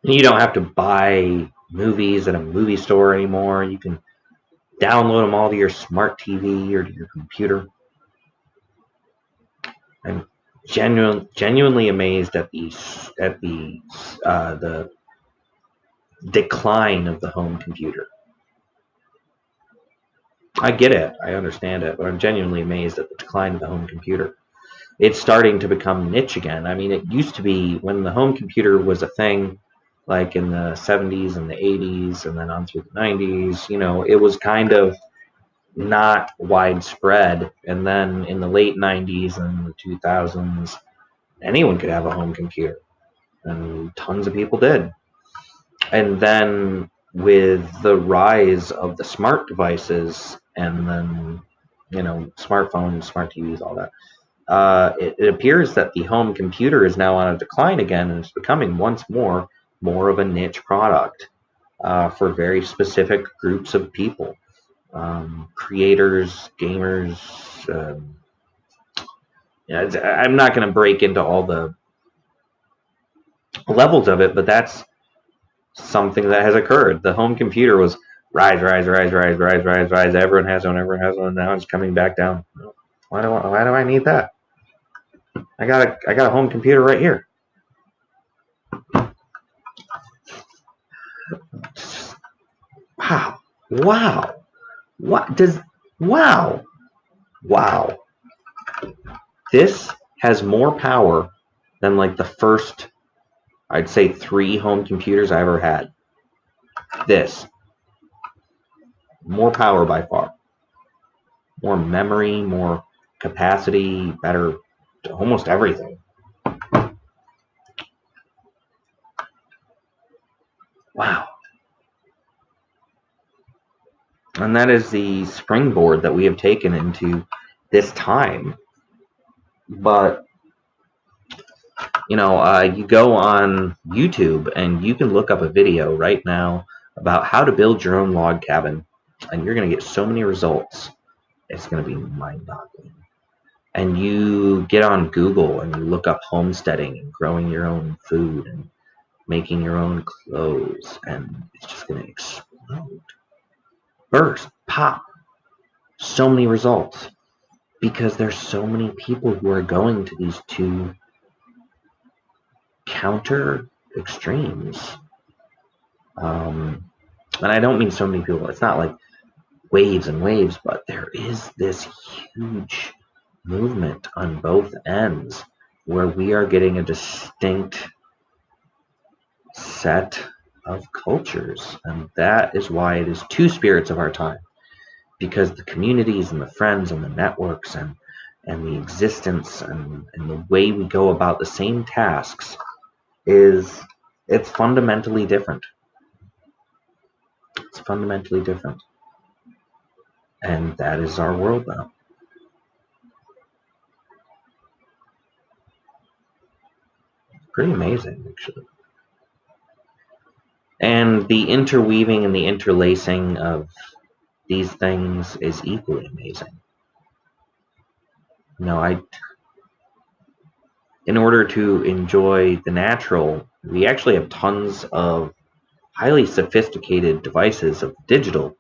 don't have to buy movies at a movie store anymore. You can download them all to your smart TV or to your computer. I'm genuinely amazed at the decline of the home computer. I get it, I understand it, but I'm genuinely amazed at the decline of the home computer. It's starting to become niche again. I mean, it used to be when the home computer was a thing, like in the 70s and the 80s and then on through the 90s, you know, it was kind of not widespread. And then in the late 90s and the 2000s, anyone could have a home computer, and tons of people did. And then with the rise of the smart devices and then, you know, smartphones, smart TVs, all that, it appears that the home computer is now on a decline again, and it's becoming once more of a niche product for very specific groups of people, creators, gamers. I'm not going to break into all the levels of it, but that's something that has occurred. The home computer was rise. Everyone has one. Now it's coming back down. Why do I need that? I got a home computer right here. Wow. Wow. This has more power than like the first, I'd say, 3 home computers I ever had. This. More power by far. More memory, more capacity, better, almost everything. Wow. And that is the springboard that we have taken into this time. But, you know, you go on YouTube and you can look up a video right now about how to build your own log cabin, and you're going to get so many results. It's going to be mind-boggling. And you get on Google and you look up homesteading and growing your own food and making your own clothes, and it's just going to explode. Burst, pop. So many results. Because there's so many people who are going to these 2 counter extremes. And I don't mean so many people. It's not like waves and waves, but there is this huge movement on both ends where we are getting a distinct set of cultures. And that is why it is 2 spirits of our time. Because the communities and the friends and the networks and the existence and the way we go about the same tasks it's fundamentally different. It's fundamentally different. And that is our world now. Pretty amazing, actually. And the interweaving and the interlacing of these things is equally amazing. You know, in order to enjoy the natural, we actually have tons of highly sophisticated devices of digital.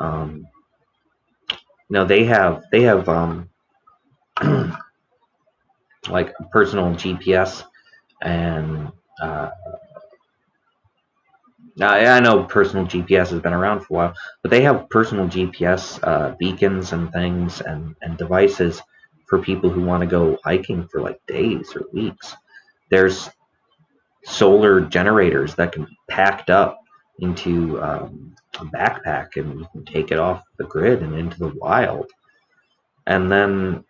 You know, they have like a personal GPS, and I know personal GPS has been around for a while, but they have personal GPS beacons and things and devices for people who want to go hiking for like days or weeks. There's solar generators that can be packed up into a backpack, and you can take it off the grid and into the wild. And then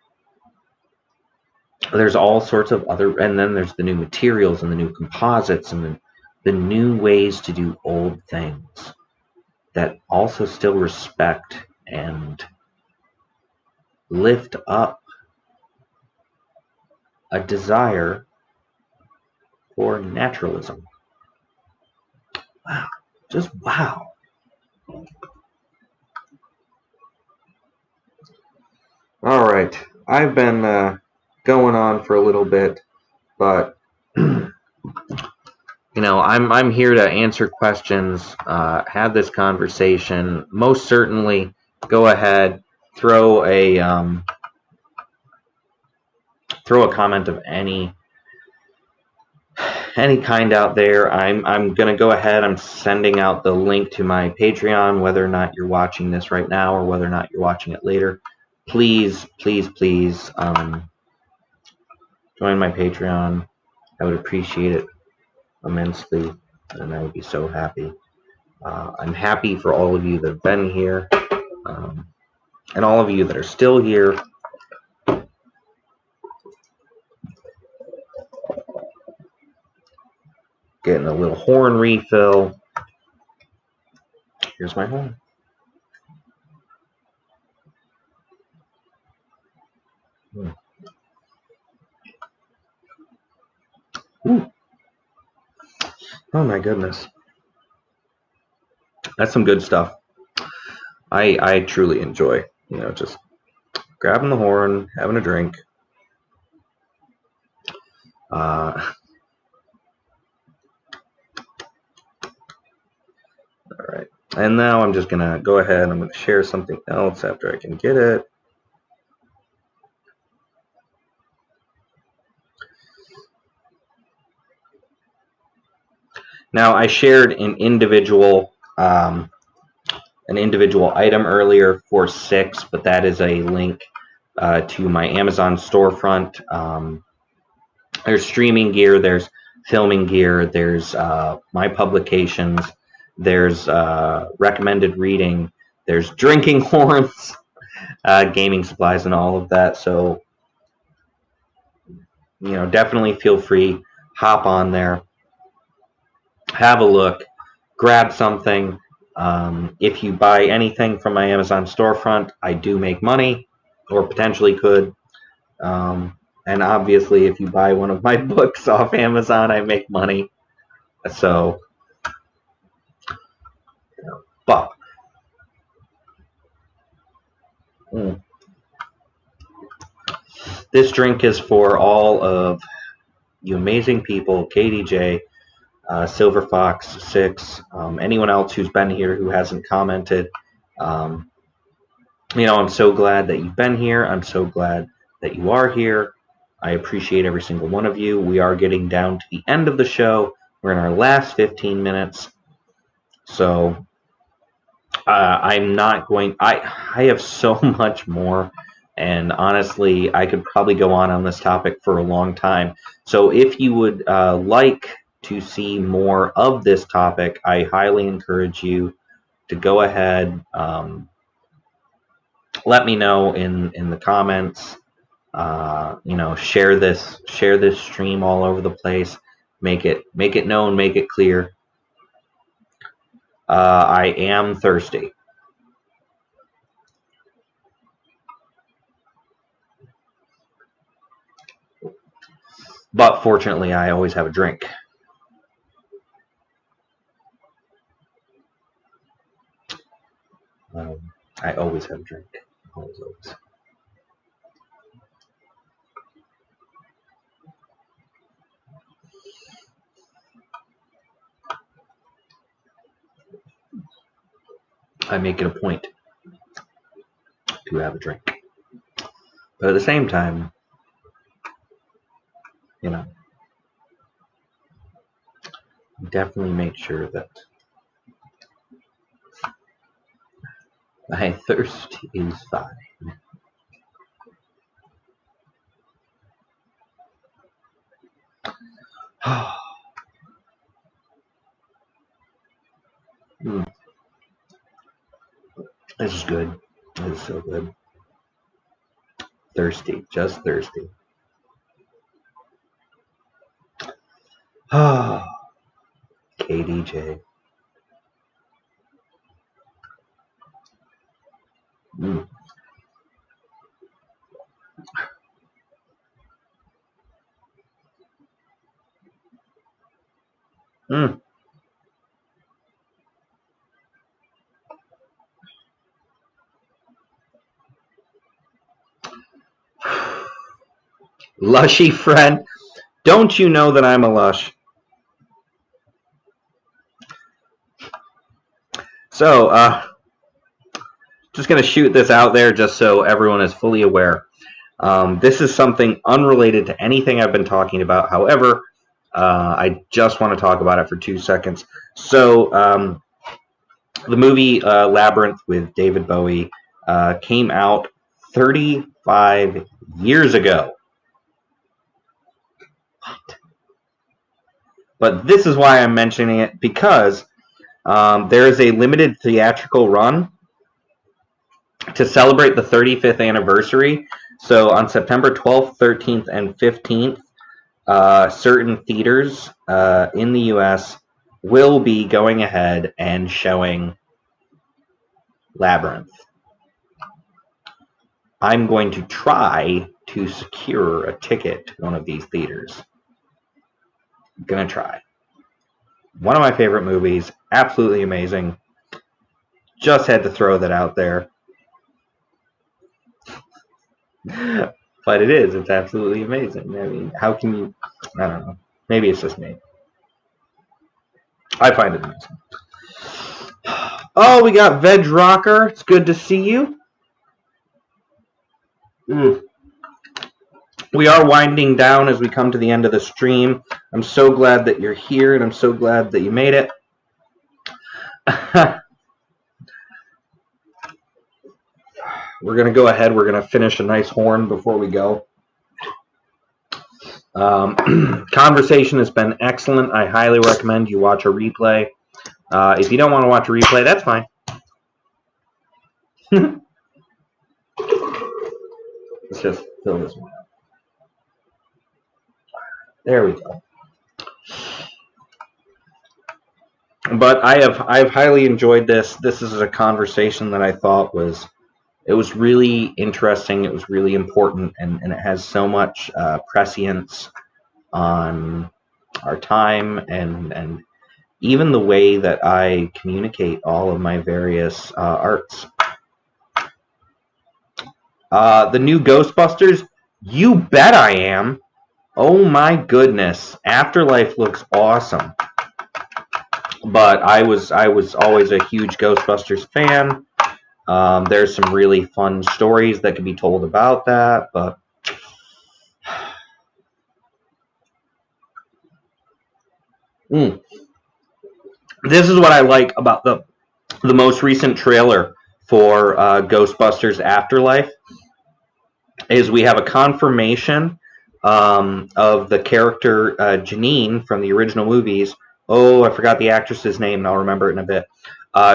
there's all sorts of other, and then there's the new materials and the new composites and the new ways to do old things that also still respect and lift up a desire or naturalism? Wow, just wow. All right, I've been going on for a little bit, but I'm here to answer questions, have this conversation. Most certainly, go ahead, throw a comment of any kind out there. I'm gonna go ahead. I'm sending out the link to my Patreon, whether or not you're watching this right now or whether or not you're watching it later. Please, please, please, join my Patreon. I would appreciate it immensely, and I would be so happy. I'm happy for all of you that have been here, and all of you that are still here. Getting a little horn refill. Here's my horn. Ooh. Oh my goodness. That's some good stuff. I truly enjoy, just grabbing the horn, having a drink. All right. And now I'm just going to go ahead. I'm going to share something else after I can get it. Now, I shared an individual item earlier for 6, but that is a link to my Amazon storefront. There's streaming gear, there's filming gear, there's my publications, there's recommended reading, there's drinking horns, gaming supplies, and all of that. So, definitely feel free, hop on there, have a look, grab something. If you buy anything from my Amazon storefront, I do make money, or potentially could. And obviously, if you buy one of my books off Amazon, I make money. So, but this drink is for all of you amazing people, KDJ, Silver Fox 6, anyone else who's been here who hasn't commented. I'm so glad that you've been here. I'm so glad that you are here. I appreciate every single one of you. We are getting down to the end of the show. We're in our last 15 minutes. So I'm not going... I have so much more. And honestly, I could probably go on this topic for a long time. So if you would like to see more of this topic, I highly encourage you to go ahead. Let me know in the comments. Share this stream all over the place. Make it known. Make it clear. I am thirsty. But fortunately, I always have a drink. I always have a drink. Always. I make it a point to have a drink. But at the same time, definitely make sure that my thirst is fine. This is good. This is so good. Thirsty, just thirsty. KDJ. Mm. Lushy friend, don't you know that I'm a lush? So, just going to shoot this out there just so everyone is fully aware. This is something unrelated to anything I've been talking about. However, I just want to talk about it for 2 seconds. So, the movie Labyrinth with David Bowie came out 35 years ago. But this is why I'm mentioning it, because there is a limited theatrical run to celebrate the 35th anniversary. So on September 12th, 13th, and 15th, certain theaters in the U.S. will be going ahead and showing Labyrinth. I'm going to try to secure a ticket to one of these theaters. I'm gonna try. One of my favorite movies, absolutely amazing. Just had to throw that out there. But it is. It's absolutely amazing. I mean, how can you... I don't know. Maybe it's just me. I find it amazing. Oh, we got Veg Rocker. It's good to see you. We are winding down as we come to the end of the stream. I'm so glad that you're here, and I'm so glad that you made it. We're going to go ahead. We're going to finish a nice horn before we go. Conversation has been excellent. I highly recommend you watch a replay. If you don't want to watch a replay, that's fine. Let's just fill this one out. There we go. But I've highly enjoyed this. This is a conversation that I thought was really interesting. It was really important, and it has so much prescience on our time and even the way that I communicate all of my various arts. The new Ghostbusters, you bet I am. Oh my goodness, Afterlife looks awesome. But I was always a huge Ghostbusters fan. There's some really fun stories that can be told about that, but this is what I like about the most recent trailer for Ghostbusters Afterlife is we have a confirmation of the character Janine from the original movies. Oh, I forgot the actress's name, and I'll remember it in a bit.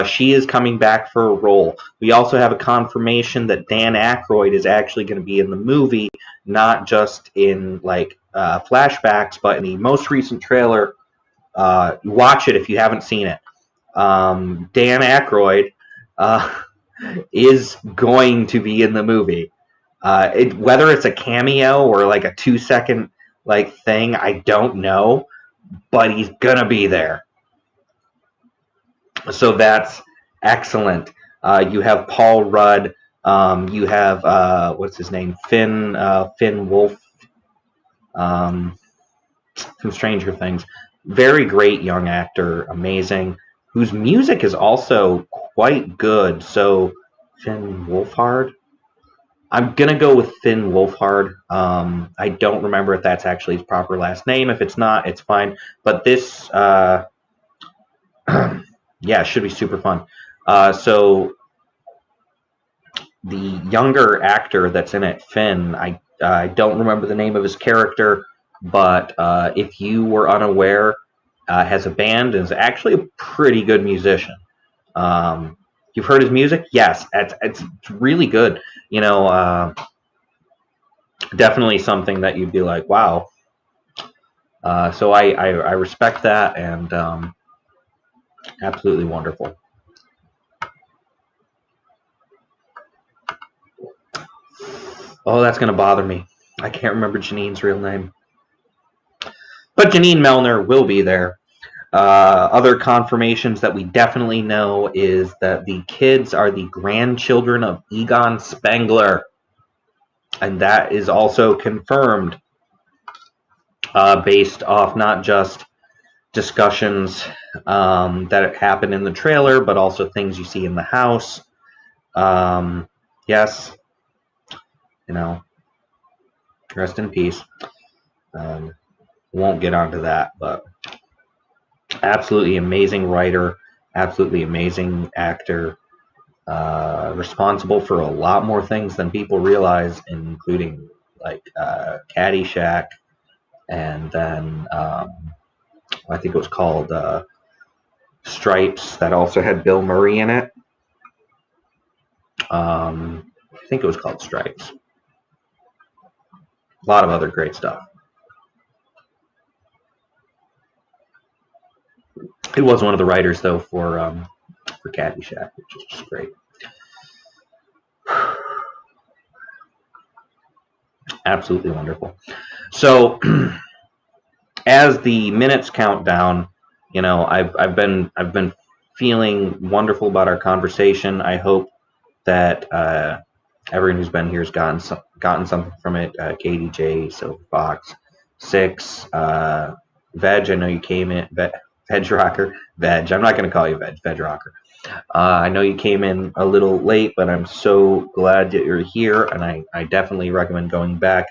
She is coming back for a role. We also have a confirmation that Dan Aykroyd is actually going to be in the movie, not just in like flashbacks, but in the most recent trailer. Watch it if you haven't seen it. Dan Aykroyd is going to be in the movie. Whether it's a cameo or like a 2-second like thing, I don't know, but he's gonna be there. So that's excellent. You have Paul Rudd. You have what's his name? Finn Wolf from Stranger Things. Very great young actor, amazing. Whose music is also quite good. So Finn Wolfhard. I'm gonna go with Finn Wolfhard. I don't remember if that's actually his proper last name. If it's not, it's fine. But this, yeah, it should be super fun. So the younger actor that's in it, Finn, I don't remember the name of his character, but if you were unaware, has a band and is actually a pretty good musician. You've heard his music? Yes, it's really good. You know, definitely something that you'd be like, wow. So I respect that, and absolutely wonderful. Oh, that's going to bother me. I can't remember Janine's real name. But Janine Melner will be there. Other confirmations that we definitely know is that the kids are the grandchildren of Egon Spengler. And that is also confirmed based off not just discussions that happen in the trailer, but also things you see in the house. Yes, you know, rest in peace. Won't get onto that, but absolutely amazing writer, absolutely amazing actor, responsible for a lot more things than people realize, including like Caddyshack, and then I think it was called Stripes, that also had Bill Murray in it. I think it was called Stripes. A lot of other great stuff. He was one of the writers, though, for Caddyshack, which is just great. Absolutely wonderful. So, as the minutes count down, you know, I've been feeling wonderful about our conversation. I hope that everyone who's been here has gotten something from it. Katie J, Silver Fox, Six, Veg. I know you came in. Veg Rocker, Veg. I'm not going to call you Veg. Veg Rocker. I know you came in a little late, but I'm so glad that you're here, and I definitely recommend going back.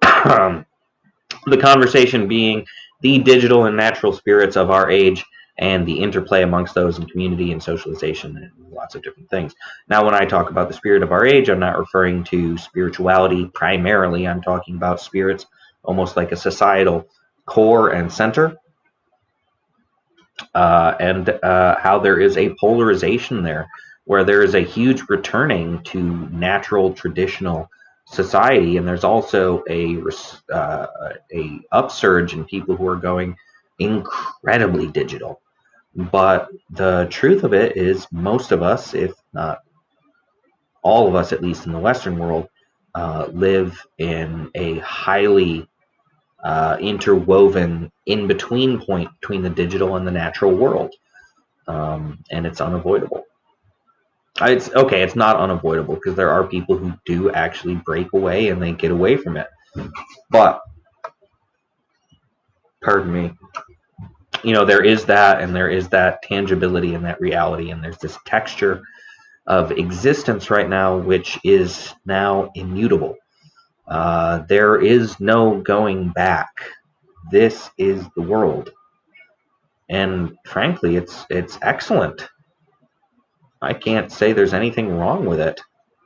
The conversation being the digital and natural spirits of our age and the interplay amongst those in community and socialization and lots of different things. Now, when I talk about the spirit of our age, I'm not referring to spirituality primarily. I'm talking about spirits almost like a societal core and center, and how there is a polarization there, where there is a huge returning to natural traditional society, and there's also a upsurge in people who are going incredibly digital. But the truth of it is, most of us, if not all of us, at least in the Western world, live in a highly interwoven in-between point between the digital and the natural world, and it's unavoidable. It's not unavoidable, because there are people who do actually break away and they get away from it. But, pardon me, you know, there is that, and there is that tangibility and that reality, and there's this texture of existence right now which is now immutable. There is no going back. This is the world, and frankly, it's excellent. I can't say there's anything wrong with it.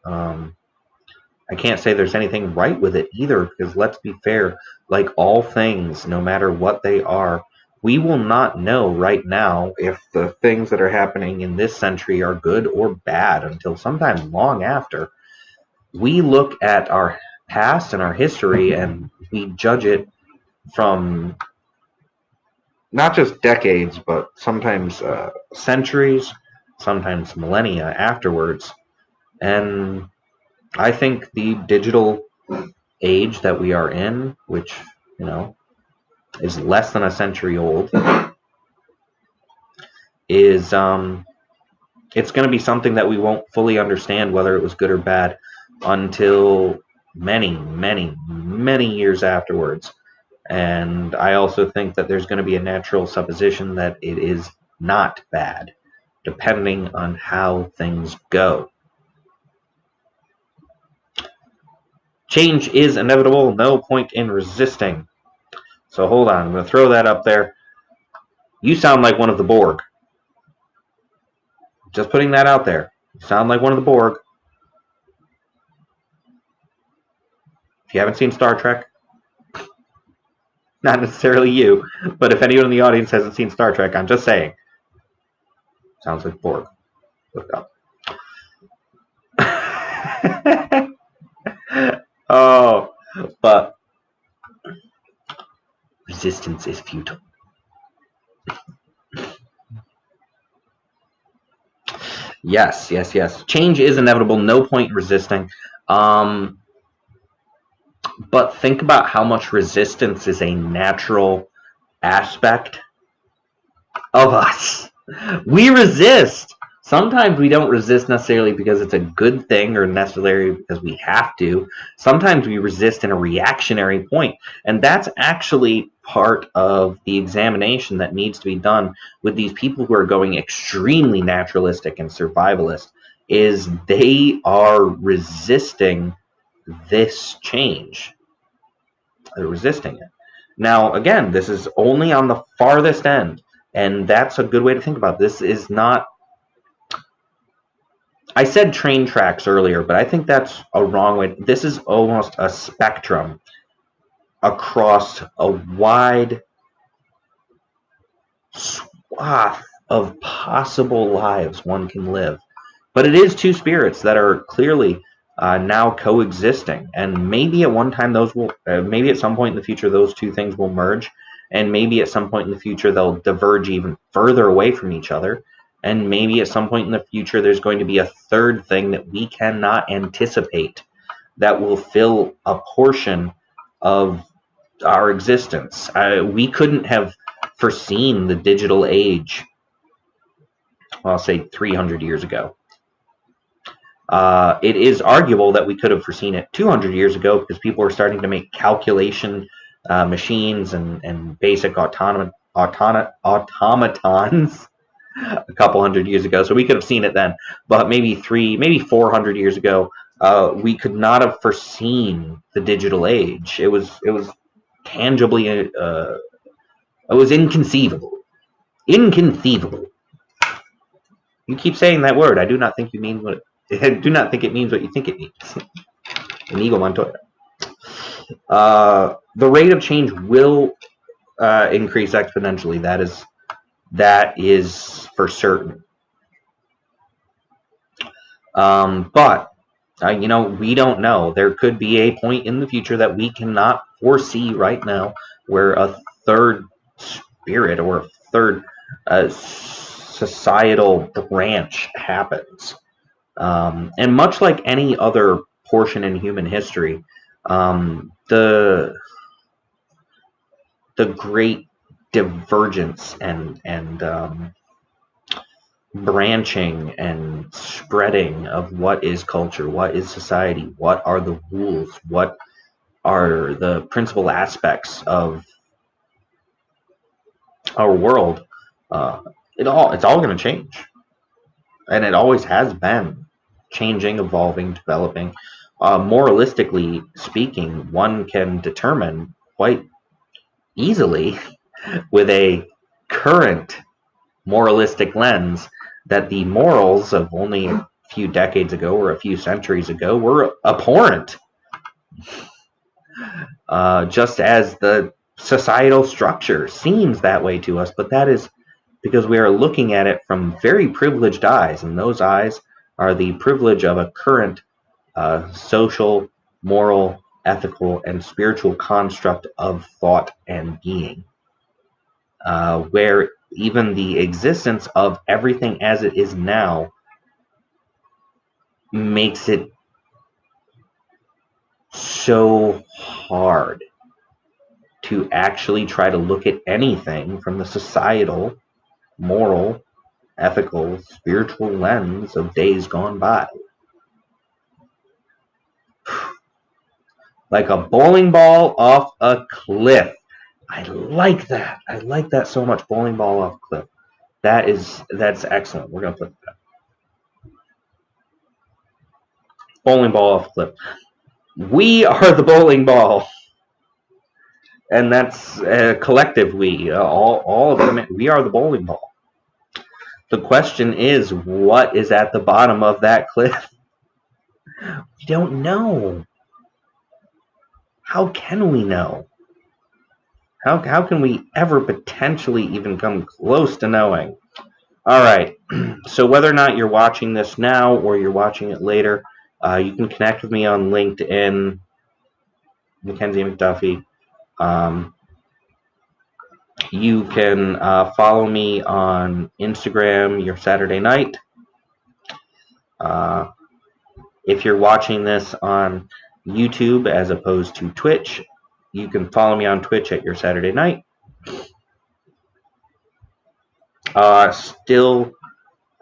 I can't say there's anything right with it either, because let's be fair, like all things, no matter what they are, we will not know right now if the things that are happening in this century are good or bad until sometime long after. We look at our past and our history, and we judge it from not just decades, but sometimes centuries, sometimes millennia afterwards. And I think the digital age that we are in, which, you know, is less than a century old, is it's going to be something that we won't fully understand whether it was good or bad until many, many, many years afterwards. And I also think that there's going to be a natural supposition that it is not bad, depending on how things go. Change is inevitable, no point in resisting. So hold on, I'm going to throw that up there. You sound like one of the Borg. Just putting that out there. You sound like one of the Borg. If you haven't seen Star Trek, not necessarily you, but if anyone in the audience hasn't seen Star Trek, I'm just saying. Sounds like Borg. Look up. Oh, but resistance is futile. Yes. Change is inevitable. No point in resisting. But think about how much resistance is a natural aspect of us. We resist. Sometimes we don't resist necessarily because it's a good thing or necessarily because we have to. Sometimes we resist in a reactionary point. And that's actually part of the examination that needs to be done with these people who are going extremely naturalistic and survivalist, is they are resisting this change. They're resisting it. Now, again, this is only on the farthest end, and that's a good way to think about it. This is not. I said train tracks earlier, but I think that's a wrong way. This is almost a spectrum across a wide swath of possible lives one can live. But it is two spirits that are clearly now coexisting, and maybe at one time those will, maybe at some point in the future those two things will merge, and maybe at some point in the future they'll diverge even further away from each other, and maybe at some point in the future there's going to be a third thing that we cannot anticipate that will fill a portion of our existence. We couldn't have foreseen the digital age, well, I'll say 300 years ago. It is arguable that we could have foreseen it 200 years ago because people were starting to make calculation machines and basic automatons a couple hundred years ago. So we could have seen it then. But maybe 400 years ago, we could not have foreseen the digital age. It was tangibly, it was inconceivable. Inconceivable. You keep saying that word. I do not think you mean what. I do not think it means what you think it means. Inigo Montoya. The rate of change will increase exponentially. That is for certain. But we don't know. There could be a point in the future that we cannot foresee right now where a third spirit or a third societal branch happens. And much like any other portion in human history, the great divergence and branching and spreading of what is culture, what is society, what are the rules, what are the principal aspects of our world, it's all going to change, and it always has been changing, evolving, developing. Moralistically speaking, one can determine quite easily with a current moralistic lens that the morals of only a few decades ago or a few centuries ago were abhorrent. Just as the societal structure seems that way to us, but that is because we are looking at it from very privileged eyes, and those eyes are the privilege of a current social, moral, ethical, and spiritual construct of thought and being, where even the existence of everything as it is now makes it so hard to actually try to look at anything from the societal, moral, ethical, spiritual lens of days gone by. Like a bowling ball off a cliff. I like that. I like that so much. Bowling ball off a cliff. That's excellent. We're gonna put that. Bowling ball off a cliff. We are the bowling ball, and that's a collective we. All of them. We are the bowling ball. The question is, what is at the bottom of that cliff? We don't know. How can we know? How can we ever potentially even come close to knowing? All right. So whether or not you're watching this now or you're watching it later, you can connect with me on LinkedIn, Mackenzie McDuffie. You can follow me on Instagram, YourSaturdayKnight. If you're watching this on YouTube as opposed to Twitch, you can follow me on Twitch at YourSaturdayKnight. Still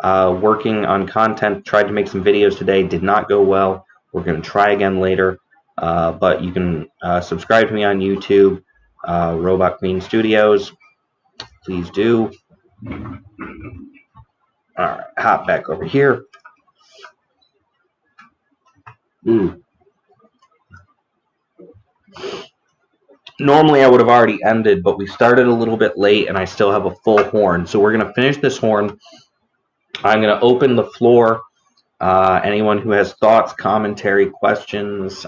working on content. Tried to make some videos today. Did not go well. We're going to try again later. But you can subscribe to me on YouTube, Robot Queen Studios. Please do. All right, hop back over here. Normally I would have already ended, but we started a little bit late and I still have a full horn. So we're going to finish this horn. I'm going to open the floor. Anyone who has thoughts, commentary, questions,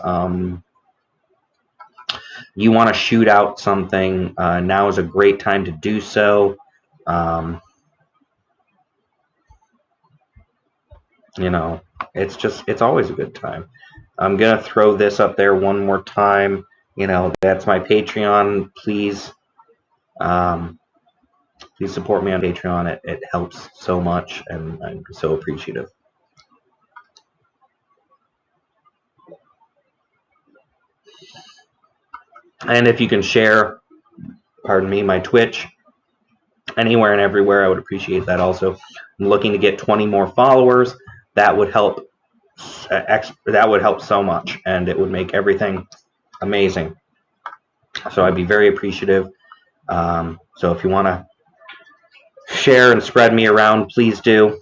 you want to shoot out something, now is a great time to do so. You know, it's always a good time. I'm going to throw this up there one more time. You know, that's my Patreon. Please, please support me on Patreon. It helps so much, and I'm so appreciative. And if you can share, pardon me, my Twitch anywhere and everywhere, I would appreciate that also. I'm looking to get 20 more followers. That would help. That would help so much, and it would make everything amazing. So I'd be very appreciative. So if you want to share and spread me around, please do.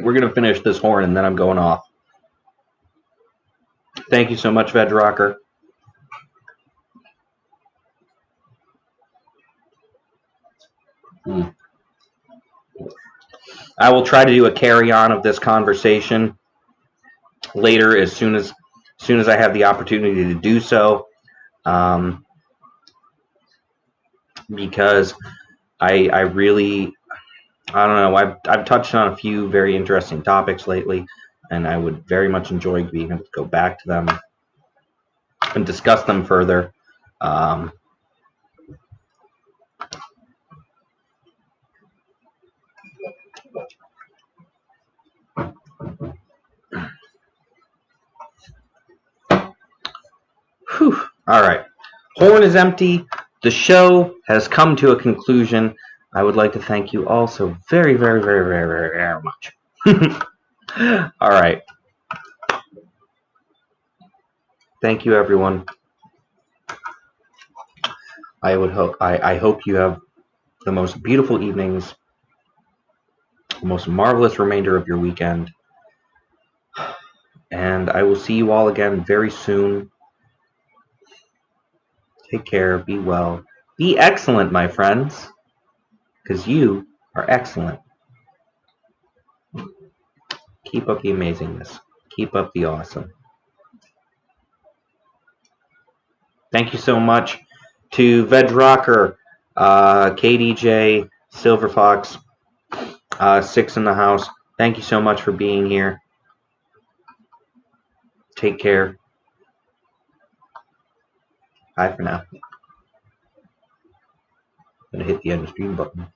We're going to finish this horn, and then I'm going off. Thank you so much, Veg Rocker. I will try to do a carry-on of this conversation later as soon as I have the opportunity to do so, because I really, I don't know, I've touched on a few very interesting topics lately, and I would very much enjoy being able to go back to them and discuss them further. Whew. All right. Horn is empty. The show has come to a conclusion. I would like to thank you all so very, very, very, very, very, very much. All right. Thank you, everyone. I hope you have the most beautiful evenings, the most marvelous remainder of your weekend. And I will see you all again very soon. Take care. Be well. Be excellent, my friends, because you are excellent. Keep up the amazingness. Keep up the awesome. Thank you so much to Veg Rocker, KDJ, Silver Fox, Six in the House. Thank you so much for being here. Take care. Bye for now. I'm going to hit the end of stream button.